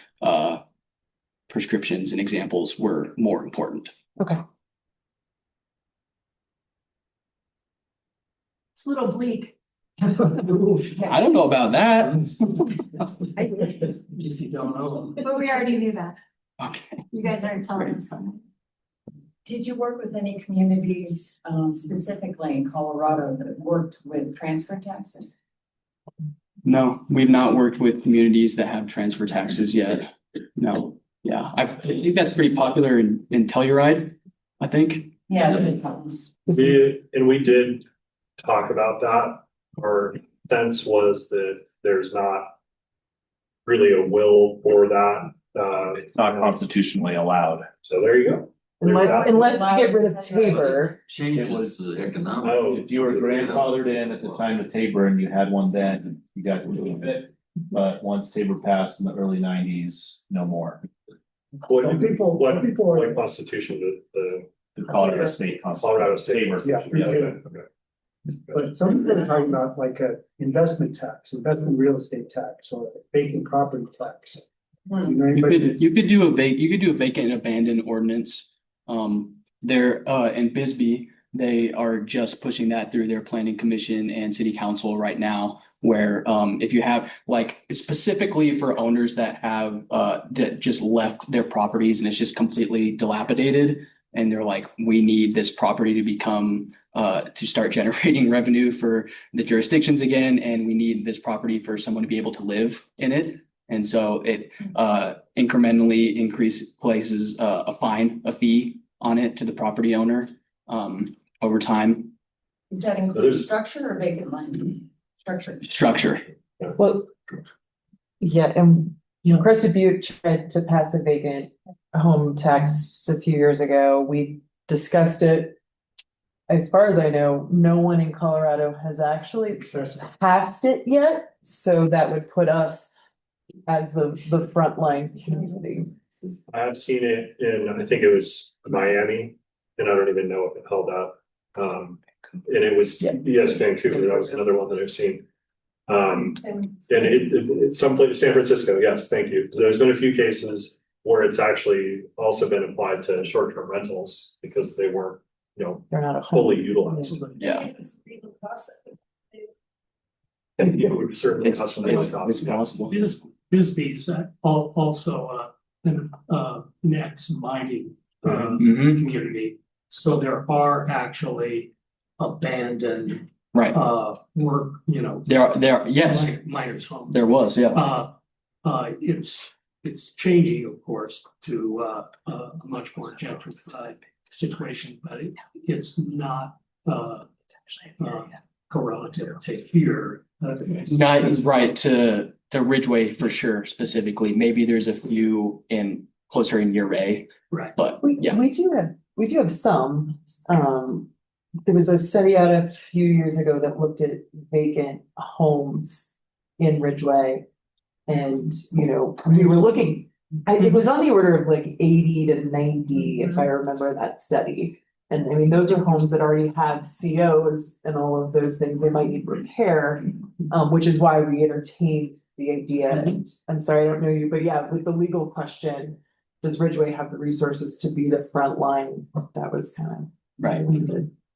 prescriptions and examples were more important. Okay. It's a little bleak. I don't know about that. If you don't know. But we already knew that. Okay. You guys aren't telling us that. Did you work with any communities, specifically in Colorado that worked with transfer taxes? No, we've not worked with communities that have transfer taxes yet. No, yeah, I think that's pretty popular in Telluride, I think. Yeah. We did talk about that. Our sense was that there's not really a will for that. It's not constitutionally allowed. So there you go. Unless you get rid of Tabor. It was economic. Oh, if you were grandfathered in at the time of Tabor and you had one then, you got to do it. But once Tabor passed in the early 90s, no more. What People constitution, The Colorado State Colorado State. Tabor. Yeah. Okay. But some people are talking about like a investment tax, investment real estate tax, or vacant property tax. You know, anybody that's- You could do a vacant and abandoned ordinance. There, in Bisbee, they are just pushing that through their planning commission and city council right now. Where, if you have, like, specifically for owners that have, that just left their properties and it's just completely dilapidated. And they're like, we need this property to become, to start generating revenue for the jurisdictions again. And we need this property for someone to be able to live in it. And so it incrementally places a fee on it to the property owner over time. Does that include structure or vacant land? Structure. Well, yeah, and Crested Butte tried to pass a vacant home tax a few years ago. We discussed it. As far as I know, no one in Colorado has actually passed it yet. So that would put us as the frontline community. I have seen it in, I think it was Miami, and I don't even know if it held up. And it was, yes, Vancouver, that was another one that I've seen. And it's someplace, San Francisco, yes, thank you. There's been a few cases where it's actually also been applied to short-term rentals because they weren't, They're not fully utilized. Yeah. And it would certainly It's cost some costs. possible. Bisbee's also next mining Mhm. community. So there are actually abandoned Right. work, There, yes, miners' homes. there was, yeah. It's changing, of course, to a much more gentrified situation, but it's not correlative to here. Not is right to Ridgeway for sure, specifically. Maybe there's a few closer in Uray, Right. but We yeah. do have some. There was a study out a few years ago that looked at vacant homes in Ridgeway. And, we were looking, it was on the order of like 80 to 90, if I remember that study. And I mean, those are homes that already have COs and all of those things, they might need repair, which is why we entertained the idea. And I'm sorry, I don't know you, but yeah, with the legal question, does Ridgeway have the resources to be the front line? That was kind of. Right.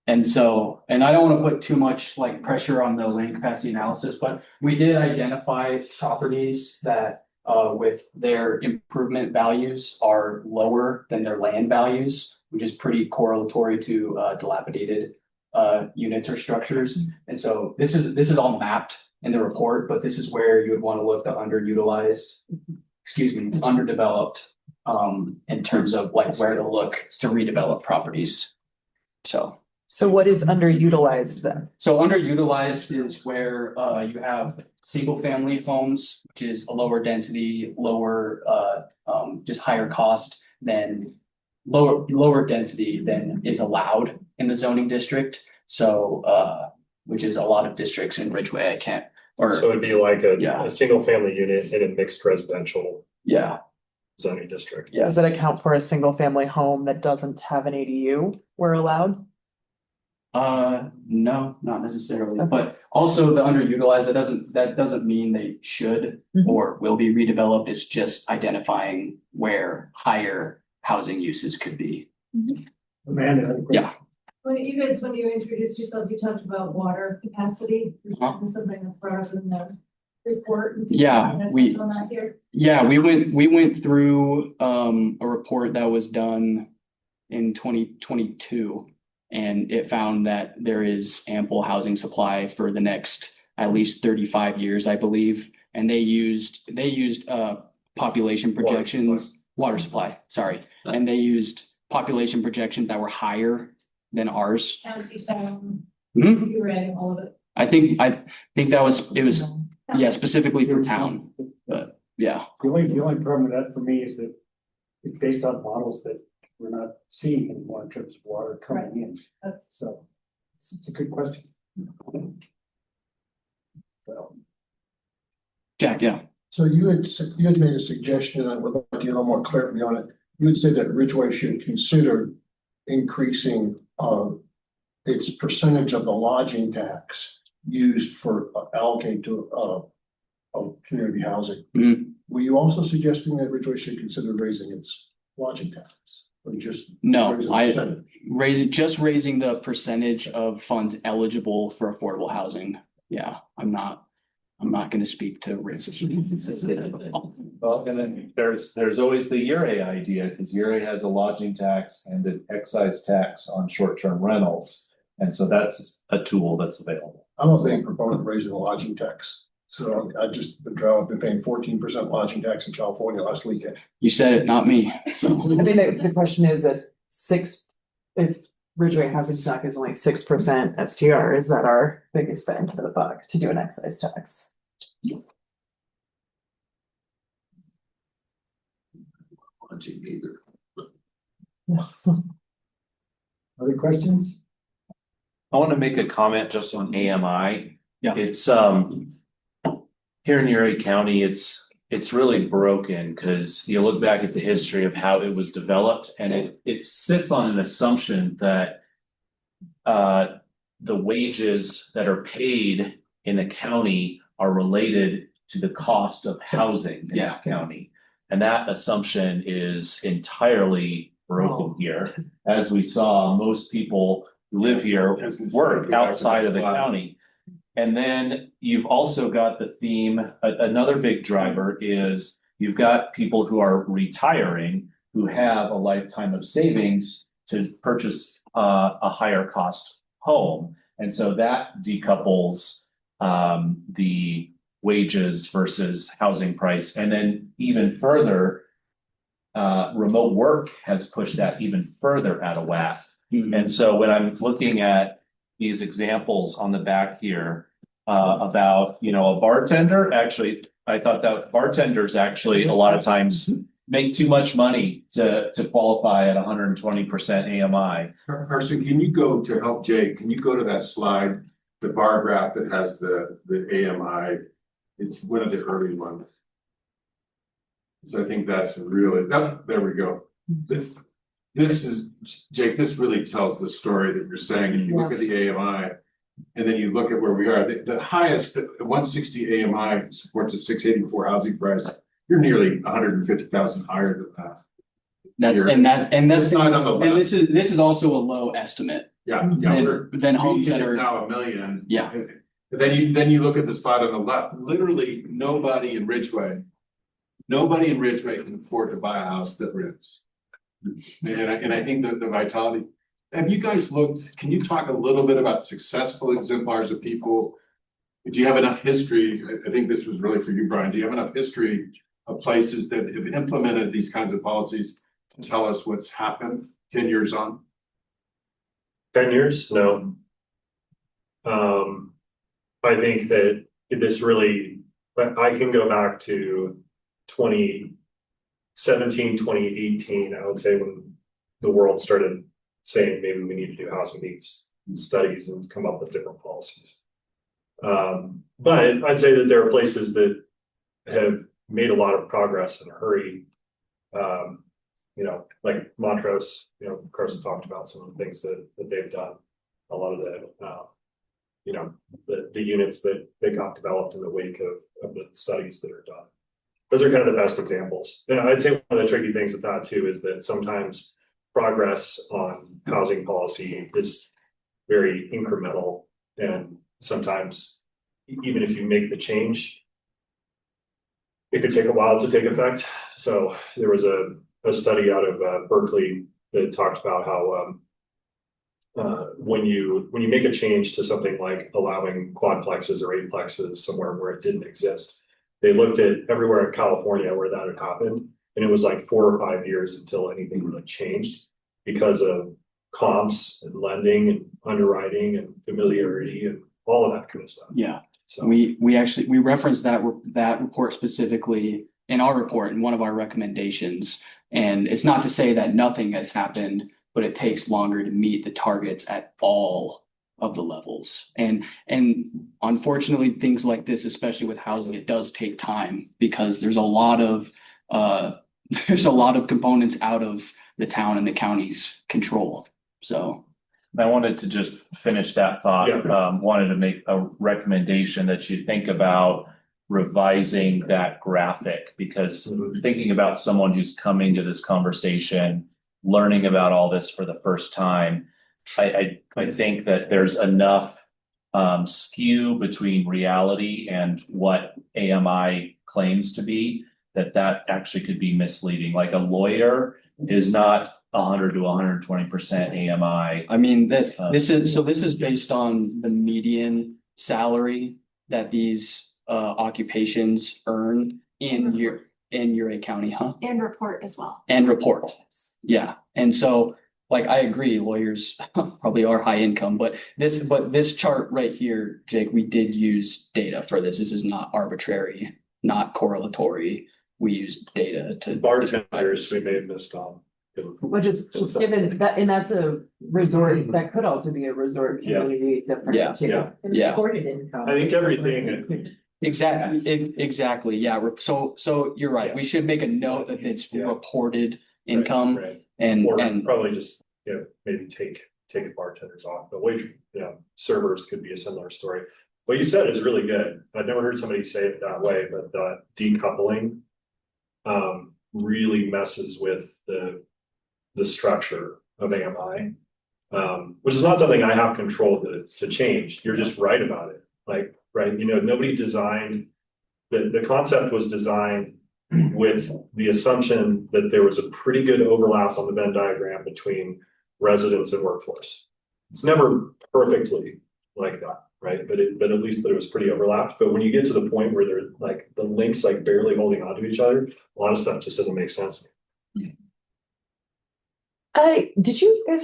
And so, and I don't want to put too much like pressure on the land capacity analysis, but we did identify properties that with their improvement values are lower than their land values, which is pretty correlatory to dilapidated units or structures. And so this is all mapped in the report, but this is where you would want to look the underdeveloped in terms of like where to look to redevelop properties. So what is underutilized then? So underutilized is where you have single family homes, which is a lower density, lower just higher cost than lower density than is allowed in the zoning district. So which is a lot of districts in Ridgeway. I can't or So it'd be like a Yeah. single family unit in a mixed residential yeah. zoning district. Yeah. Does it account for a single family home that doesn't have an ADU where allowed? No, not necessarily, Okay. but also the underutilized, that doesn't mean they should Mhm. or will be redeveloped. It's just identifying where higher housing uses could be. Amanda. Yeah. When you introduced yourself, you talked about water capacity. Is that something that's brought up in the report? Yeah, Can I we- touch on that here? Yeah, we went through a report that was done in 2022. And it found that there is ample housing supply for the next at least 35 years, I believe. And they used population projections, water supply, sorry. And they used population projections that were higher than ours. County, Mhm. you read all of it. I think it was, yeah, specifically for town, but yeah. The only problem with that for me is that it's based on models that we're not seeing anymore in terms of water coming in. So it's a good question. So. Jack, yeah. So you had made a suggestion, and I would like to get a little more clarity on it. You had said that Ridgeway should consider increasing its percentage of the lodging tax used for allocate to community housing. Mhm. Were you also suggesting that Ridgeway should consider raising its lodging tax? Or just No, raising the I percentage? raising the percentage of funds eligible for affordable housing. Yeah, I'm not gonna speak to risk. Well, and then there's always the URA idea, because URA has a lodging tax and an excise tax on short-term rentals. And so that's a tool that's available. I'm a big proponent of raising the lodging tax. So I've just been paying 14% lodging tax in California last weekend. You said it, not me, so. I mean, the question is that if Ridgeway housing stock is only 6% STR, is that our biggest bang for the buck to do an excise tax? Other questions? I want to make a comment just on AMI. Yeah. It's here in Erie County, it's really broken because you look back at the history of how it was developed, and it sits on an assumption that the wages that are paid in the county are related to the cost of housing in that county. And that assumption is entirely broken here. As we saw, most people who live here work outside of the county. And then you've also got the theme, another big driver is you've got people who are retiring who have a lifetime of savings to purchase a higher cost home. And so that decouples the wages versus housing price. And then even further, remote work has pushed that even further out of whack. And so when I'm looking at these examples on the back here about, a bartender, actually, I thought that bartenders actually a lot of times make too much money to qualify at 120% AMI. Carson, can you go to help Jay? Can you go to that slide, the bar graph that has the AMI? It's one of the early ones. So I think that's really, there we go. this is, Jake, this really tells the story that you're saying. If you look at the AMI. And then you look at where we are, the highest, 160 AMI supports a 684 housing price. You're nearly 150,000 higher than that. That's It's not on the and left. this is also a low estimate Yeah. than homes that It's are, now $1 million. Yeah. And then you look at the slide on the left, literally nobody in Ridgeway can afford to buy a house that rents. And I think that the vitality, have you guys looked, can you talk a little bit about successful exemplars of people? Do you have enough history? I think this was really for you, Brian. Do you have enough history of places that have implemented these kinds of policies to tell us what's happened 10 years on? 10 years? No. I think that this really, I can go back to 2017, 2018, I would say, when the world started saying maybe we need to do housing needs studies and come up with different policies. But I'd say that there are places that have made a lot of progress in a hurry. Like Montrose, Carson talked about some of the things that they've done. A lot of the units that got developed in the wake of the studies that are done. Those are kind of the best examples. And I'd say one of the tricky things with that too is that sometimes progress on housing policy is very incremental, and sometimes even if you make the change, it could take a while to take effect. So there was a study out of Berkeley that talked about how when you make a change to something like allowing quadplexes or eightplexes somewhere where it didn't exist, they looked at everywhere in California where that had happened, and it was like 4 or 5 years until anything really changed because of comps and lending and underwriting and familiarity and all of that kind of stuff. yeah. So We referenced that report specifically in our report, in one of our recommendations. And it's not to say that nothing has happened, but it takes longer to meet the targets at all of the levels. And unfortunately, things like this, especially with housing, it does take time because there's a lot of components out of the town and the county's control. So I wanted to just finish that thought. Yeah. Wanted to make a recommendation that you think about revising that graphic, because thinking about someone who's coming to this conversation, learning about all this for the first time, I think that there's enough skew between reality and what AMI claims to be that actually could be misleading. Like a lawyer is not 100 to 120% AMI. I mean, this is based on the median salary that these occupations earn in Uray County, huh? And report as well. And report. Yeah. And so, like, I agree, lawyers probably are high income, but this chart right here, Jake, we did use data for this. This is not arbitrary, not correlatory. We used data to. bartenders, we may have missed on. Which is just given that, and that's a resort, that could also be a resort Yeah. community different too. Yeah. Yeah. Reported income. I think everything. Exactly. Yeah. So you're right. We should make a note that it's reported income Right. and Or probably just, maybe take bartenders off, but wage, servers could be a similar story. What you said is really good. I've never heard somebody say it that way, but decoupling really messes with the structure of AMI, which is not something I have control to change. You're just right about it. Like, right, nobody designed, the concept was designed with the assumption that there was a pretty good overlap on the Venn diagram between residents and workforce. It's never perfectly like that, right? But at least that it was pretty overlapped. But when you get to the point where they're like the links like barely holding on to each other, a lot of stuff just doesn't make sense. Did you guys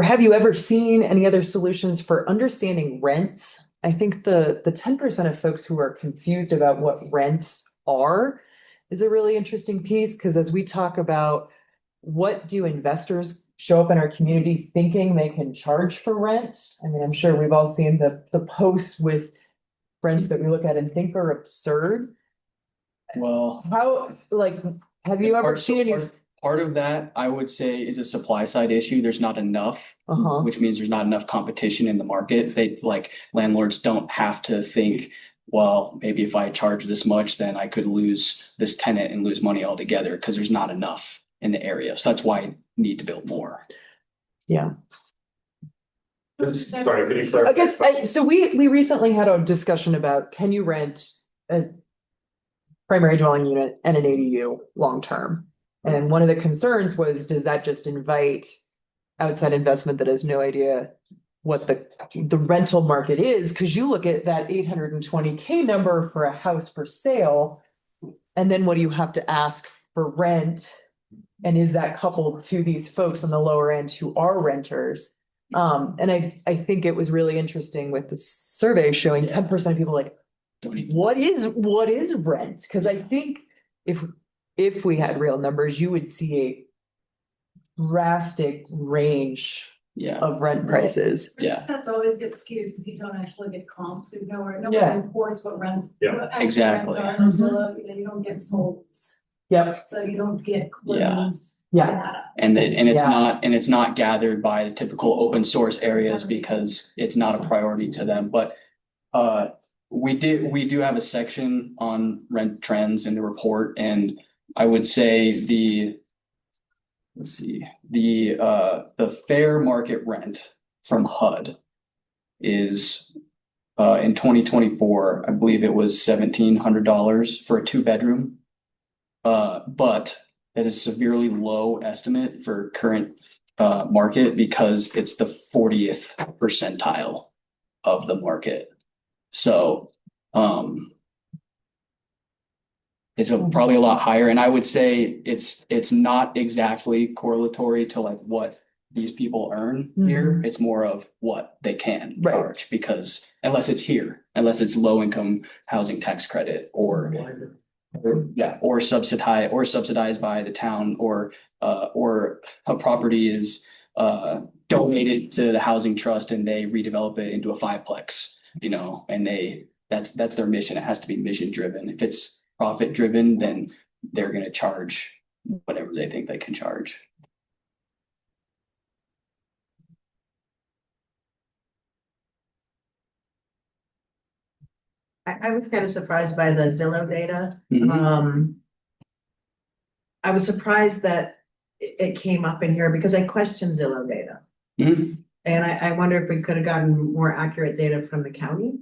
have you ever seen any other solutions for understanding rents? I think the 10% of folks who are confused about what rents are is a really interesting piece, because as we talk about what do investors show up in our community thinking they can charge for rent? I mean, I'm sure we've all seen the posts with rents that we look at and think are absurd. well, How, have you ever seen any? Part of that, I would say, is a supply side issue. There's not enough, Uh-huh. which means there's not enough competition in the market. They like landlords don't have to think, well, maybe if I charge this much, then I could lose this tenant and lose money altogether because there's not enough in the area. So that's why I need to build more. Yeah. Sorry, could you I clarify? guess, so we recently had a discussion about, can you rent a primary dwelling unit and an ADU long-term? And one of the concerns was, does that just invite outside investment that has no idea what the rental market is? Cause you look at that 820K number for a house for sale. And then what do you have to ask for rent? And is that coupled to these folks on the lower end who are renters? And I think it was really interesting with the survey showing 10% of people like, what is rent? Cause I think if we had real numbers, you would see a drastic range Yeah. of rent prices. Yeah. Stats always get skewed because you don't actually get comps, you know, where no Yeah. one reports what rents. Yeah. what actual Exactly. rents are on Zillow, you know, you don't get sold, Yep, so you don't get Yeah. closed yeah, data. And it's Yeah. it's not gathered by the typical open source areas because it's not a priority to them, but. We do have a section on rent trends in the report, and I would say let's see, the fair market rent from HUD is. In 2024, I believe it was $1,700 for a 2-bedroom. But that is severely low estimate for current market because it's the 40th percentile of the market. So it's probably a lot higher, and I would say it's not exactly correlatory to like what these people earn here. It's more of what they can Right. charge, because unless it's low income housing tax credit or subsidized by the town, or a property is donated to the housing trust and they redevelop it into a 5-plex, you know, and that's their mission. It has to be mission driven. If it's profit driven, then they're gonna charge whatever they think they can charge. I was kind of surprised by the Zillow data. Mhm. I was surprised that it came up in here because I questioned Zillow data. Mhm. And I wonder if we could have gotten more accurate data from the county.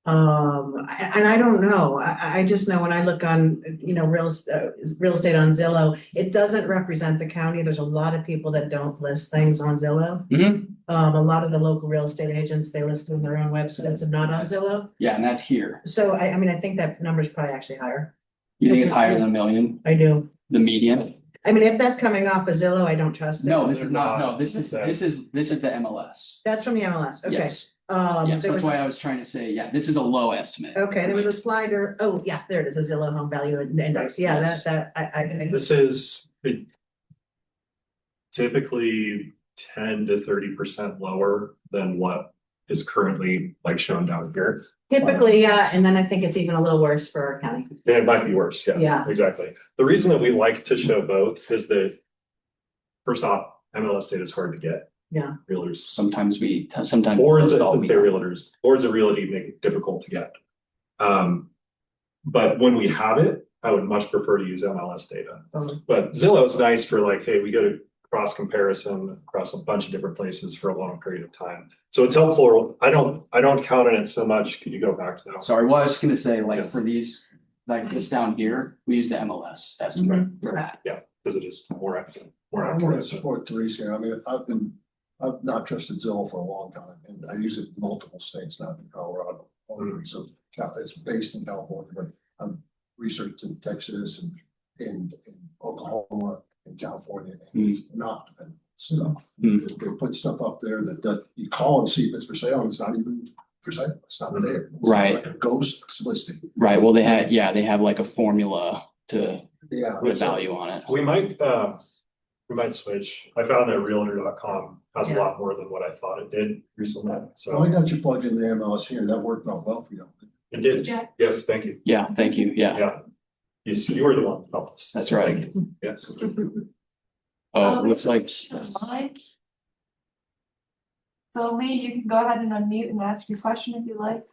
And I don't know. I just know when I look on, you know, real estate on Zillow, it doesn't represent the county. There's a lot of people that don't list things on Zillow. Mhm. A lot of the local real estate agents, they list on their own websites and not on Zillow. Yeah, and that's here. So I mean, I think that number's probably actually higher. You think it's higher than 1 million, I do. the median? I mean, if that's coming off of Zillow, I don't trust it. No, this is not, no, this is the MLS. That's from the MLS, okay. Yes. There Yes, that's was why a- I was trying to say, yeah, this is a low estimate. Okay, there was a slider, oh, yeah, there it is, a Zillow home value index, yeah, Yes. I. This is typically 10 to 30% lower than what is currently like shown down here. Typically, yeah, and then I think it's even a little worse for our county. And it might be worse, yeah. Yeah. Exactly. The reason that we like to show both is that first off, MLS data is hard to get. Yeah. Realtors. Sometimes. Boards of realtors, boards of realty make it difficult to get. But when we have it, I would much prefer to use MLS data. But Zillow is nice for like, hey, we go to cross comparison across a bunch of different places for a long period of time. So it's helpful. I don't count on it so much. Could you go back to that? Sorry, well, I was just gonna say, like, for these, like this down here, we use the MLS estimate for that. Yeah, because it is more accurate. I want to support Teresa here. I mean, I've not trusted Zillow for a long time, and I use it in multiple states, not in Colorado. Only, so it's based in California, but I've researched in Texas and in Oklahoma and California, and it's not stuff. They put stuff up there that you call and see if it's for sale, and it's not even for sale. It's not there. It's Right. like a ghost listing. Right, well, they have like a formula to Yeah. put a value on it. We might switch. I found that realtor.com has a lot more than what I thought it did recently. So I So got you plugged into the MLS here. That worked out well for you. it did. Jack? Yes, thank you. Yeah, thank you, yeah. Yeah. You were the one who helped us. That's right. Yes. Oh, it looks like, So Lee, you can go ahead and unmute and ask your question if you like.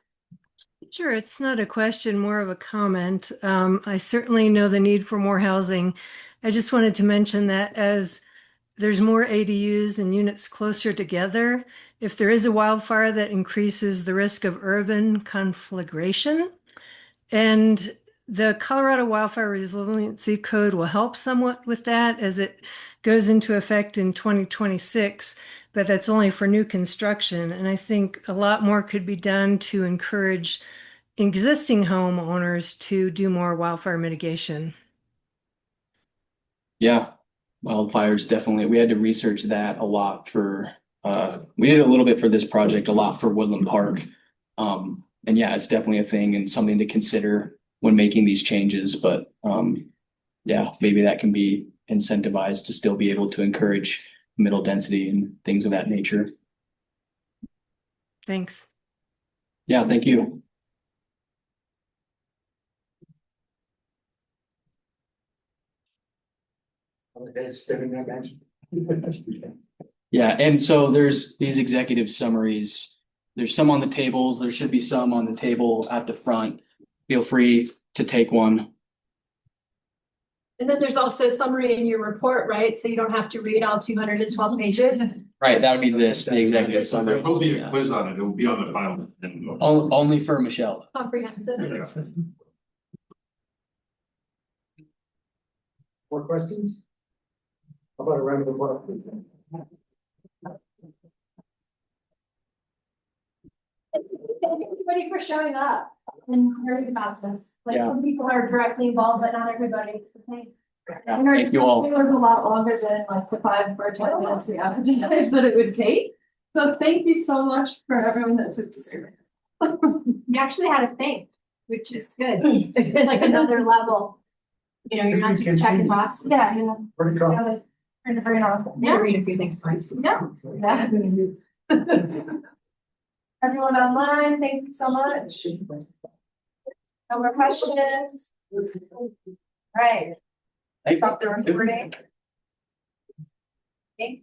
Sure, it's not a question, more of a comment. I certainly know the need for more housing. I just wanted to mention that as there's more ADUs and units closer together, if there is a wildfire, that increases the risk of urban conflagration. And the Colorado Wildfire Resiliency Code will help somewhat with that as it goes into effect in 2026, but that's only for new construction. And I think a lot more could be done to encourage existing homeowners to do more wildfire mitigation. yeah, wildfires definitely, we had to research that a lot for, we did a little bit for this project, a lot for Woodland Park. And yeah, it's definitely a thing and something to consider when making these changes, but, yeah, maybe that can be incentivized to still be able to encourage middle density and things of that nature. Thanks. Yeah, thank you. Yeah, and so there's these executive summaries. There's some on the tables. There should be some on the table at the front. Feel free to take one. And then there's also a summary in your report, right? So you don't have to read all 212 pages. Right, that would be this, the executive So summary. there will be a Yeah. quiz on it. It will be on the final. Only for Michelle. Comprehensive. More questions? How about a round of applause? Thank you everybody for showing up and hearing about this. Like Yeah. some people are directly involved, but not everybody. So thank Yeah, And our thank you all. discussion was a lot longer than like the 5 or 10 minutes we advertised that it would take. So thank you so much for everyone that took the survey. You actually had to think, which is good. It's like another level. You know, you're not just checking boxes. Yeah, you know. Pretty cool. Very awesome. Yeah, read a few things first. Yeah. Everyone online, thank you so much. No more questions. Right. Stop the recording. Okay.